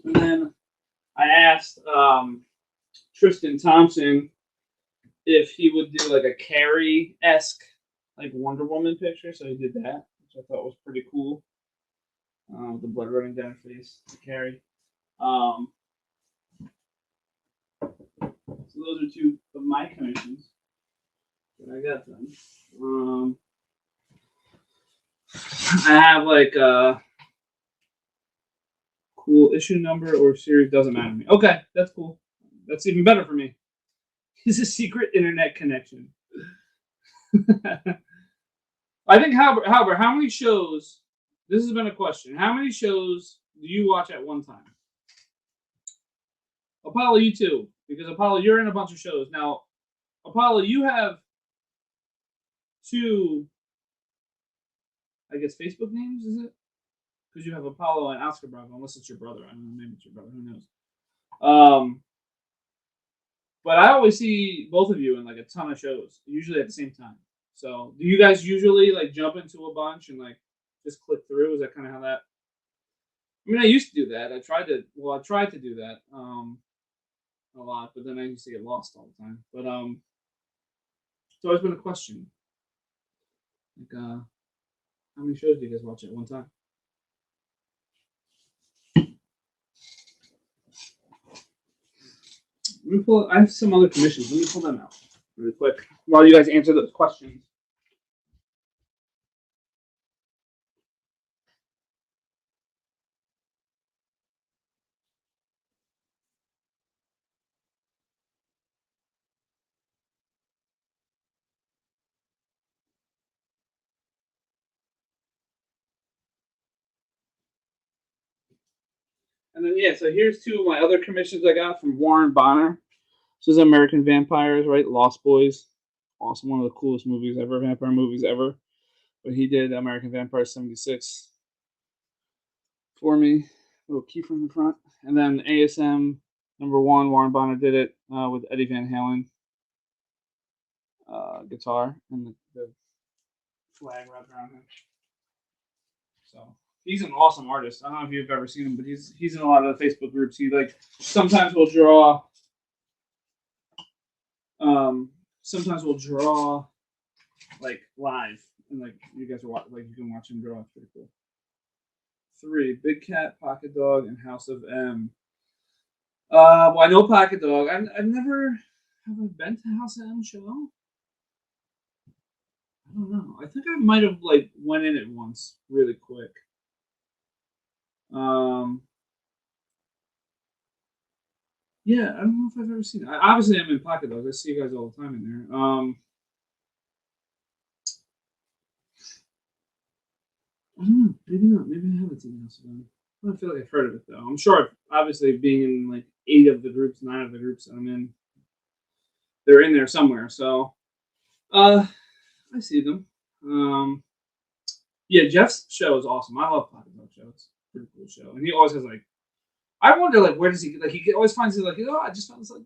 then I asked Tristan Thompson if he would do like a Carrie-esque like Wonder Woman picture, so he did that, which I thought was pretty cool. With the blood running down her face, Carrie. So those are two of my commissions that I got done. I have like a cool issue number or series, doesn't matter to me. Okay, that's cool. That's even better for me. It's a secret internet connection. I think, however, how many shows? This has been a question. How many shows do you watch at one time? Apollo, you too, because Apollo, you're in a bunch of shows now. Apollo, you have two, I guess, Facebook names, is it? Because you have Apollo and Oscar Bravo, unless it's your brother. I don't know, maybe it's your brother. Who knows? But I always see both of you in like a ton of shows, usually at the same time. So, do you guys usually like jump into a bunch and like just click through? Is that kind of how that? I mean, I used to do that. I tried to do that a lot, but then I used to get lost all the time. But it's always been a question. Like, how many shows do you guys watch at one time? Let me pull. I have some other commissions. Let me pull them out really quick while you guys answer those questions. And then so here's two of my other commissions I got from Warren Bonner. This is American Vampires, right? Lost Boys, awesome, one of the coolest movies ever, vampire movies ever. But he did American Vampire '76 for me, a little key from the front, and then ASM #1. Warren Bonner did it with Eddie Van Halen guitar and the flag wrapped around him. So he's an awesome artist. I don't know if you've ever seen him, but he's in a lot of the Facebook groups. He like sometimes will draw. Sometimes we'll draw like live, and like you guys are like you can watch him draw. It's pretty cool. 3 Big Cat, Pocket Dog, and House of M. Well, I know Pocket Dog. I've never have I been to House of M show. I don't know. I think I might have like went in it once, really quick. Yeah, I don't know if I've ever seen it. Obviously, I'm in Pocket Dogs. I see you guys all the time in there. I don't know. Maybe not. Maybe I haven't seen House of M. I don't feel like I've heard of it though. I'm sure, obviously, being in like 8 of the groups, 9 of the groups I'm in, they're in there somewhere. So, I see them. Yeah, Jeff's show is awesome. I love Pocket Dog show. It's a pretty cool show, and he always has like. I wonder, like, where does he like? He always finds it like, oh, I just found this like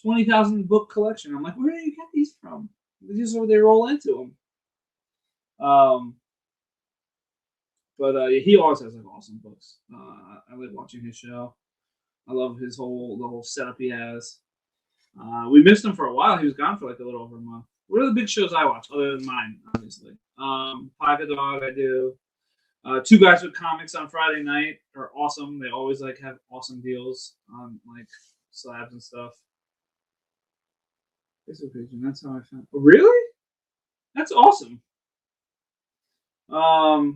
20,000 book collection. I'm like, where do you get these from? They roll into them. But he always has like awesome books. I like watching his show. I love the whole setup he has. We missed him for a while. He was gone for like a little over a month. What are the big shows I watch other than mine? Obviously, Pocket Dog. I do. 2 Guys with Comics on Friday night are awesome. They always like have awesome deals on like slabs and stuff. Facebook page, and that's how I found. Oh, really? That's awesome. I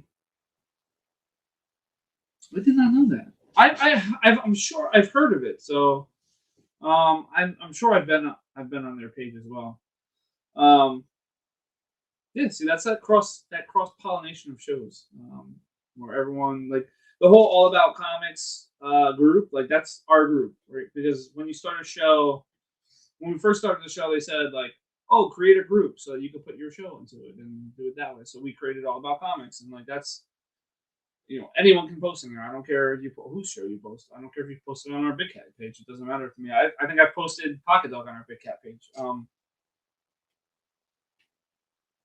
did not know that. I'm sure I've heard of it. So, I'm sure I've been on their page as well. Yeah, see, that's that cross pollination of shows, where everyone like the whole All About Comics group, like that's our group, right? Because when you start a show, when we first started the show, they said like, oh, create a group so you can put your show into it and do it that way. So we created All About Comics, and like that's anyone can post in there. I don't care if whose show you post. I don't care if you post it on our Big Cat page. It doesn't matter to me. I think I posted Pocket Dog on our Big Cat page.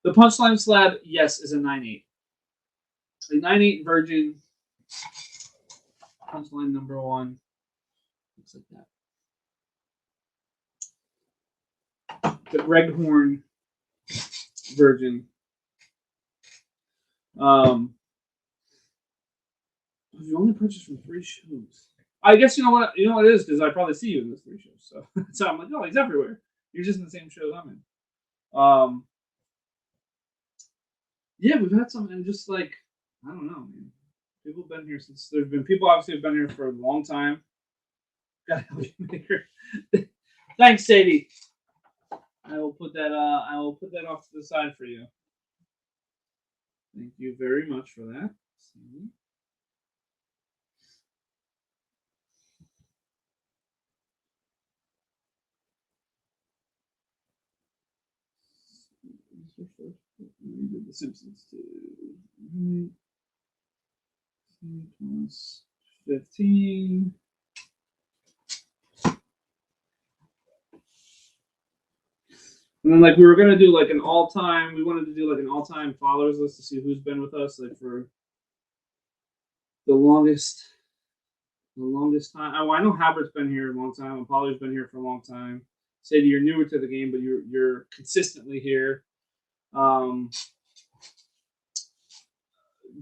The Punchline Slab, yes, is a 9.8. A 9.8 Virgin Punchline number 1. Looks like that. The Reghorn Virgin. You only purchased from 3 shows. I guess you know what it is, because I probably see you in those 3 shows. So I'm like, oh, he's everywhere. You're just in the same shows I'm in. Yeah, we've had some, and just like, I don't know, man. People have been here since there's been people obviously have been here for a long time. Thanks, Sadie. I will put that off to the side for you. Thank you very much for that. We did The Simpsons too. 15. And then like we were gonna do like an all-time. We wanted to do like an all-time followers list to see who's been with us like for the longest time. Oh, I know Halbert's been here a long time, and Polly's been here for a long time. Sadie, you're newer to the game, but you're consistently here.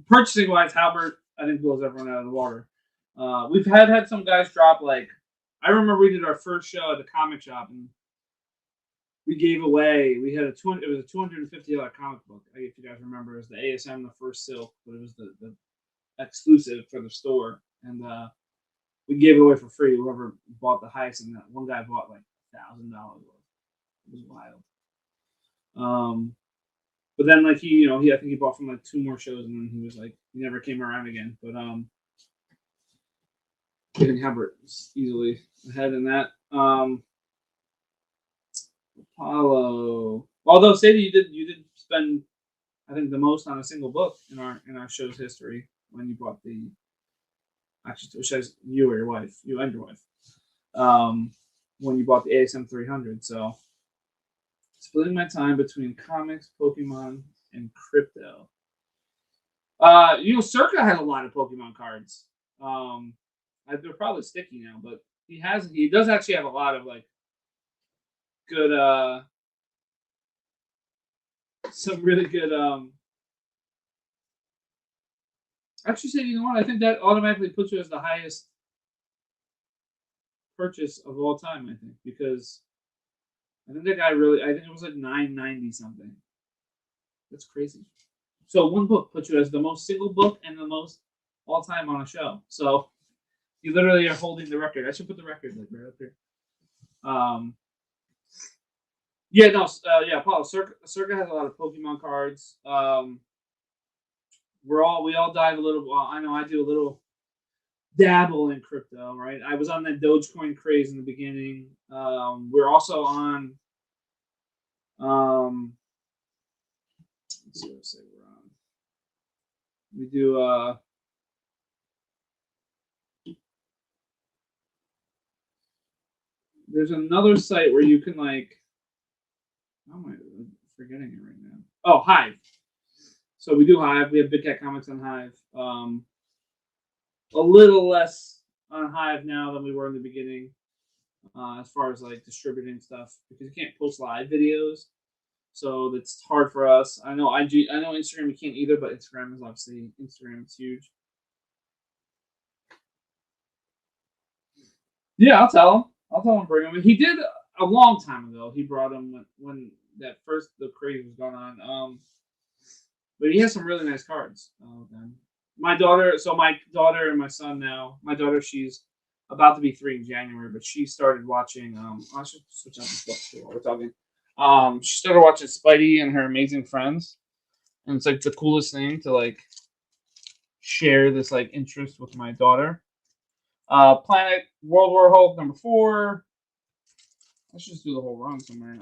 Purchasing wise, Halbert, I think, blows everyone out of the water. We've had some guys drop like, I remember we did our first show at the comic shop, and we gave away. We had it was a $250 comic book. If you guys remember, it was the ASM, the first Silk, but it was the exclusive for the store, and we gave it away for free. Whoever bought the highest, and that one guy bought like $1,000 worth. It was wild. But then like he I think he bought from like 2 more shows, and then he was like he never came around again. But I think Halbert is easily ahead in that. Apollo. Although Sadie, you did spend I think the most on a single book in our show's history when you bought the. Actually, it says you or your wife, you and your wife, when you bought the ASM 300. So, splitting my time between comics, Pokemon, and crypto. Circa has a lot of Pokemon cards. They're probably sticky now, but he does actually have a lot of like good, some really good. Actually, say, you know what? I think that automatically puts you as the highest purchase of all time. I think because I think that guy really. I think it was like $9.90 something. That's crazy. So one book puts you as the most single book and the most all time on a show. So you literally are holding the record. I should put the record like right up here. Paul. Circa has a lot of Pokemon cards. We all dive a little. Well, I know I do a little dabble in crypto, right? I was on that Dogecoin craze in the beginning. We're also on. Let's see what I say we're on. We do. There's another site where you can like. How am I forgetting it right now? Oh, Hive. So we do Hive. We have Big Cat Comics on Hive. A little less on Hive now than we were in the beginning, as far as like distributing stuff, because you can't post live videos, so that's hard for us. I know Instagram you can't either, but Instagram is obviously Instagram's huge. Yeah, I'll tell him. Bring him. He did a long time ago. He brought him when the craze was going on. But he has some really nice cards. My daughter and my son now. My daughter, she's about to be 3 in January, but she started watching. I should switch out this book too while we're talking. She started watching Spidey and Her Amazing Friends, and it's like the coolest thing to like share this like interest with my daughter. Planet World War Hulk #4. Let's just do the whole run somewhere.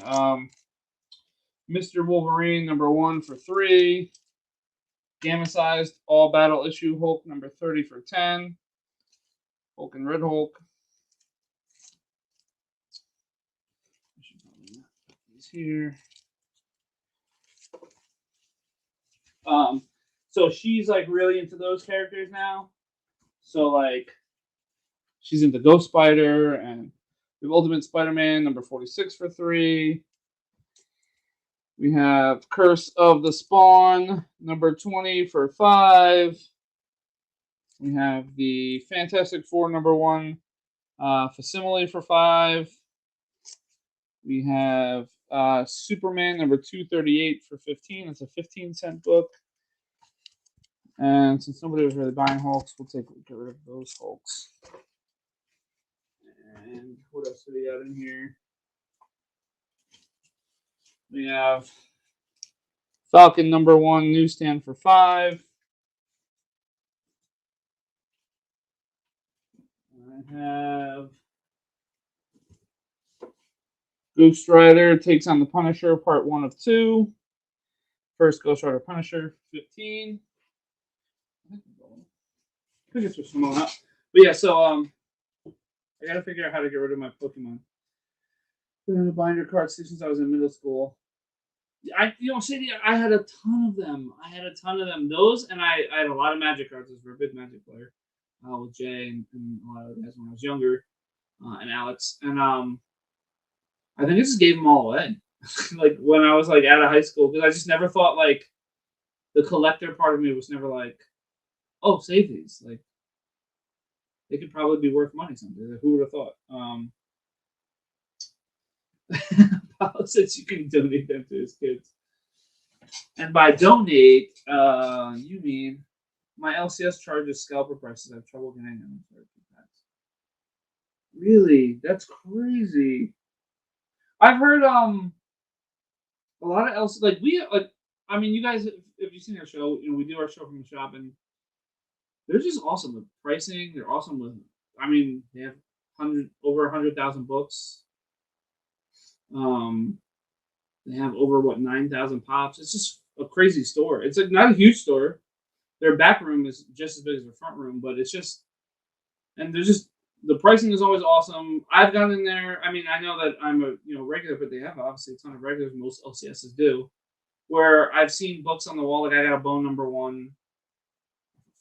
Mr. Wolverine #1 for 3. Gamma-sized all battle issue Hulk number 30 for 10. Hulk and Red Hulk. I should probably not put these here. So she's like really into those characters now. So like she's into Ghost Spider and we have Ultimate Spider-Man number 46 for 3. We have Curse of the Spawn number 20 for 5. We have the Fantastic Four number 1 facsimile for 5. We have Superman number 238 for 15. It's a 15-cent book. And since nobody was really buying Hulks, we'll get rid of those Hulks. And what else do we got in here? We have Falcon number 1 newsstand for 5. I have Ghost Rider takes on the Punisher, part 1 of 2. First Ghost Rider Punisher, 15. I think it's for someone else. But yeah, so I gotta figure out how to get rid of my Pokemon. Binder cards since I was in middle school. Sadie, I had a ton of them. Those, and I had a lot of Magic cards. I was a big Magic player with Jay and a lot of guys when I was younger, and Alex. And I think I just gave them all away. Like when I was like out of high school, because I just never thought like the collector part of me was never like, oh, save these. Like they could probably be worth money someday. Like, who would have thought? Paul says you can donate them to his kids. And by donate, you mean my LCS charges scalper prices. I have trouble getting them. Really? That's crazy. I've heard a lot of else like we like. I mean, you guys, if you've seen our show, we do our show from the shop, and they're just awesome with pricing. They're awesome with. I mean, they have over 100,000 books. They have over 9,000 pops. It's just a crazy store. It's like not a huge store. Their back room is just as big as their front room, but it's just, and there's just the pricing is always awesome. I've gone in there. I mean, I know that I'm a regular, but they have obviously a ton of regulars. Most LCSs do. Where I've seen books on the wall, like I got a Bone number 1,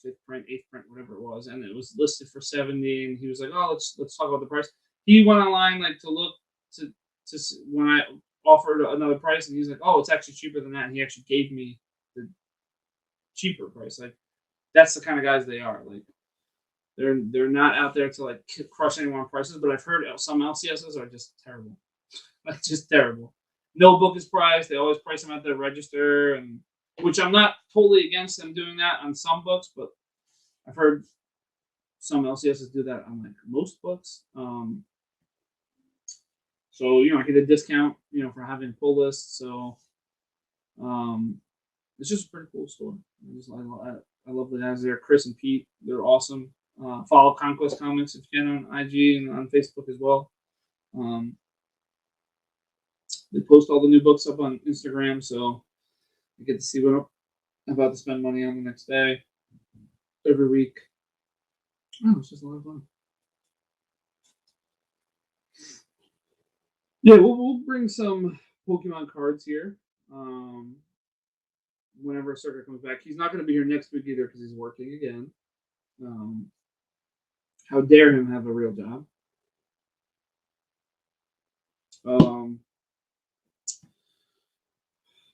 5th print, 8th print, whatever it was, and it was listed for 70. And he was like, "Oh, let's talk about the price." He went online like to look to when I offered another price, and he's like, "Oh, it's actually cheaper than that." And he actually gave me the cheaper price. Like that's the kind of guys they are. Like they're not out there to like crush anyone on prices. But I've heard some LCSs are just terrible, like just terrible. No book is priced. They always price them at the register, and which I'm not totally against them doing that on some books, but I've heard some LCSs do that on like most books. So I get a discount, for having pull lists. So, it's just a pretty cool store. I love the guys there, Chris and Pete. They're awesome. Follow Conquest Comics if you can on IG and on Facebook as well. They post all the new books up on Instagram, so you get to see what I'm about to spend money on the next day, every week. Oh, it's just a lot of fun. Yeah, we'll bring some Pokemon cards here. Whenever Circuit comes back, he's not going to be here next week either because he's working again. How dare him have a real job?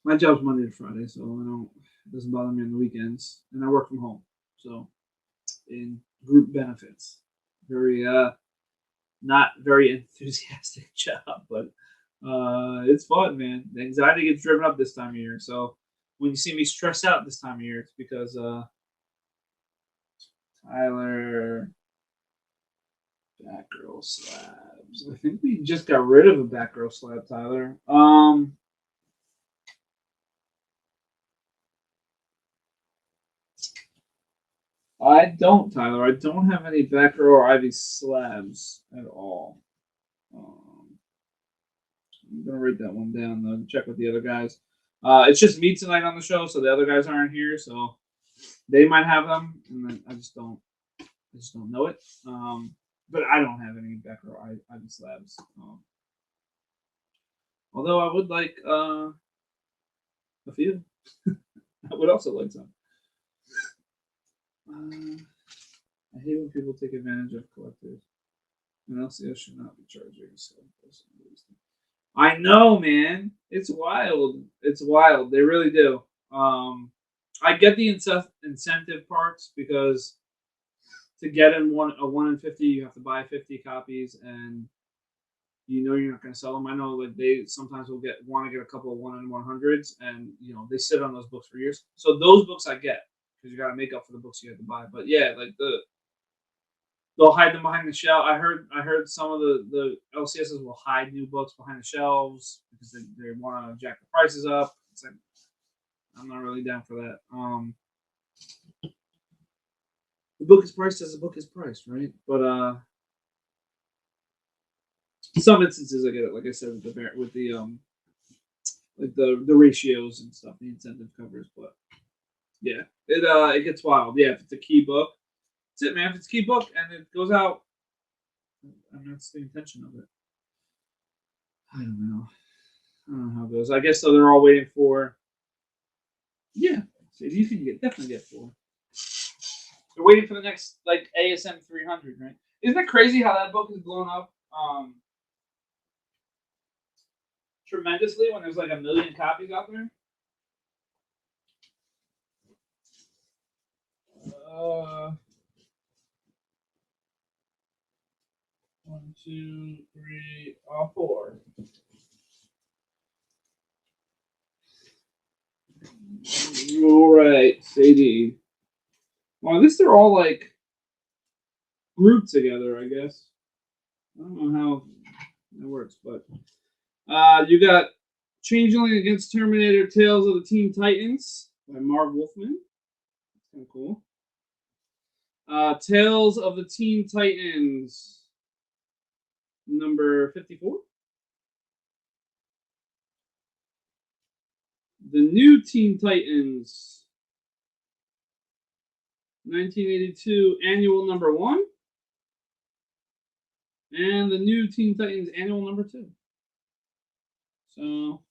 My job's Monday to Friday, so it doesn't bother me on the weekends, and I work from home. So, in group benefits, very not very enthusiastic job, but it's fun, man. The anxiety gets driven up this time of year. So when you see me stressed out this time of year, it's because Tyler Batgirl slabs. I think we just got rid of a Batgirl slab, Tyler. I don't, Tyler. I don't have any Batgirl or Ivy slabs at all. I'm gonna write that one down though. Check with the other guys. It's just me tonight on the show, so the other guys aren't here. So They might have them, and then I just don't know it. But I don't have any Becker Ivy slabs. Although I would like a few. I would also like some. I hate when people take advantage of collectors. And LCS should not be charging. So I know, man. It's wild. It's wild. They really do. I get the incentive parts because to get in a 1 in 50, you have to buy 50 copies, and you're not going to sell them. I know like they sometimes will want to get a couple of 1 in 100s, and they sit on those books for years. So those books I get because you got to make up for the books you have to buy. But yeah, like they'll hide them behind the shelf. I heard some of the LCSs will hide new books behind the shelves because they want to jack the prices up. It's like I'm not really down for that. The book is priced as the book is priced, right? But in some instances I get it, like I said, with the like the ratios and stuff, the incentive covers. But yeah, it gets wild. Yeah, if it's a key book, that's it, man. If it's a key book and it goes out, I mean that's the intention of it. I don't know. I don't know how it goes. I guess so. They're all waiting for. Yeah, so you can definitely get 4. They're waiting for the next like ASM 300, right? Isn't it crazy how that book is blown up tremendously when there's like 1,000,000 copies out there? One, two, three, all 4. All right, CD. Well, at least they're all like grouped together, I guess. I don't know how that works, but you got Changeling against Terminator: Tales of the Teen Titans by Marv Wolfman. That's kind of cool. Tales of the Teen Titans number 54. The New Teen Titans 1982 annual number 1. And the New Teen Titans annual number 2. So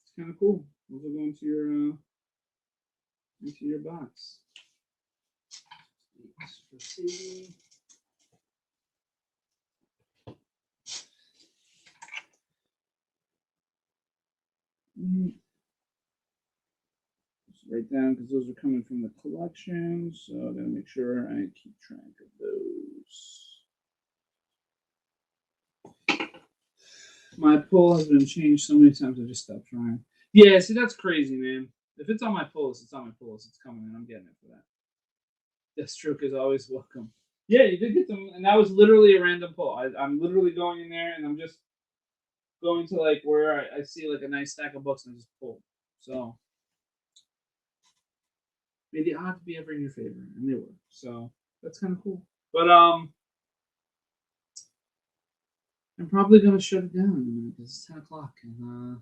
it's kind of cool. Those are going to your box. Let's see. Just write down because those are coming from the collection, so I gotta make sure I keep track of those. My pull has been changed so many times I just stopped trying. Yeah, see that's crazy, man. If it's on my pull list, it's on my pull list. It's coming, and I'm getting it for that. Deathstroke is always welcome. Yeah, you did get them, and that was literally a random pull. I'm literally going in there, and I'm just going to like where I see like a nice stack of books and I just pull. So may the odds be ever in your favor, and they were. So that's kind of cool. But I'm probably gonna shut it down in a minute because it's 10 o'clock and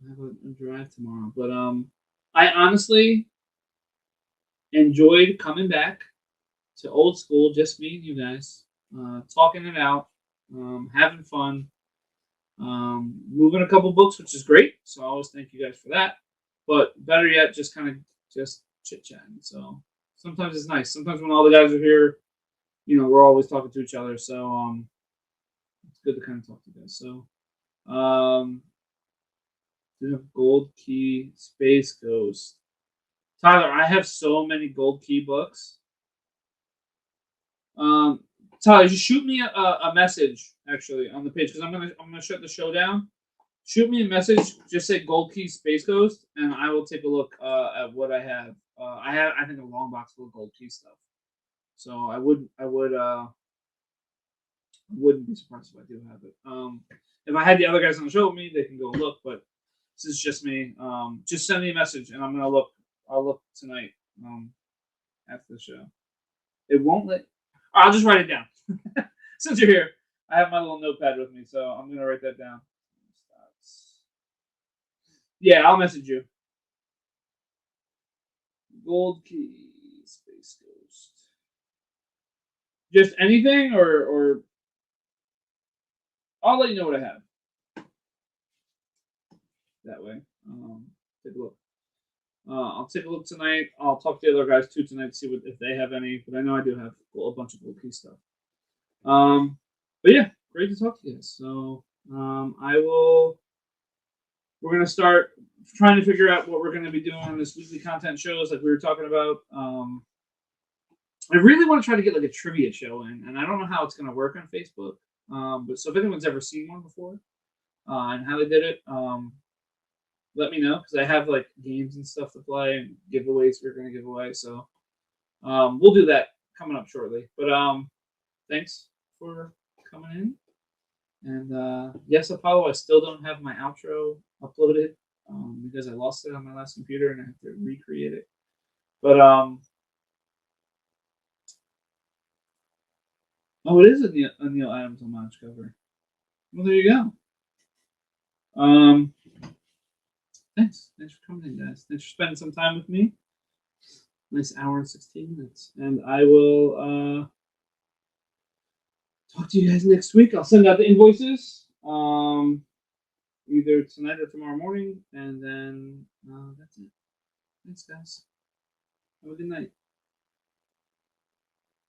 I have a drive tomorrow. But I honestly enjoyed coming back to old school, just me and you guys, talking it out, having fun, moving a couple books, which is great. So I always thank you guys for that. But better yet, just kind of just chit chatting. So sometimes it's nice. Sometimes when all the guys are here, we're always talking to each other. So it's good to kind of talk to you guys. So do you have Gold Key Space Ghost? Tyler, I have so many Gold Key books. Tyler, just shoot me a message actually on the page because I'm gonna shut the show down. Shoot me a message. Just say Gold Key Space Ghost, and I will take a look at what I have. I think a long box full of Gold Key stuff. So I wouldn't be surprised if I do have it. If I had the other guys on the show with me, they can go look. But this is just me. Just send me a message, and I'm gonna look. I'll look tonight. After the show. It won't let. I'll just write it down. Since you're here, I have my little notepad with me, so I'm gonna write that down. Yeah, I'll message you. Gold key, Space Ghost. Just anything, or I'll let you know what I have. That way, take a look. I'll take a look tonight. I'll talk to the other guys too tonight to see if they have any. But I know I do have a bunch of gold key stuff. But yeah, great to talk to you guys. So I will. We're gonna start trying to figure out what we're gonna be doing on this weekly content shows, like we were talking about. I really want to try to get like a trivia show in, and I don't know how it's gonna work on Facebook. But so if anyone's ever seen one before and how they did it, let me know because I have like games and stuff to play and giveaways we're gonna give away. So we'll do that coming up shortly. But thanks for coming in. And yes, Apollo, I still don't have my outro uploaded because I lost it on my last computer and I have to recreate it. But oh, it is a Neil Adams homage cover. Well, there you go. Thanks for coming in, guys. Thanks for spending some time with me. Nice hour and 16 minutes, and I will talk to you guys next week. I'll send out the invoices either tonight or tomorrow morning, and then that's it. Thanks, guys. Have a good night.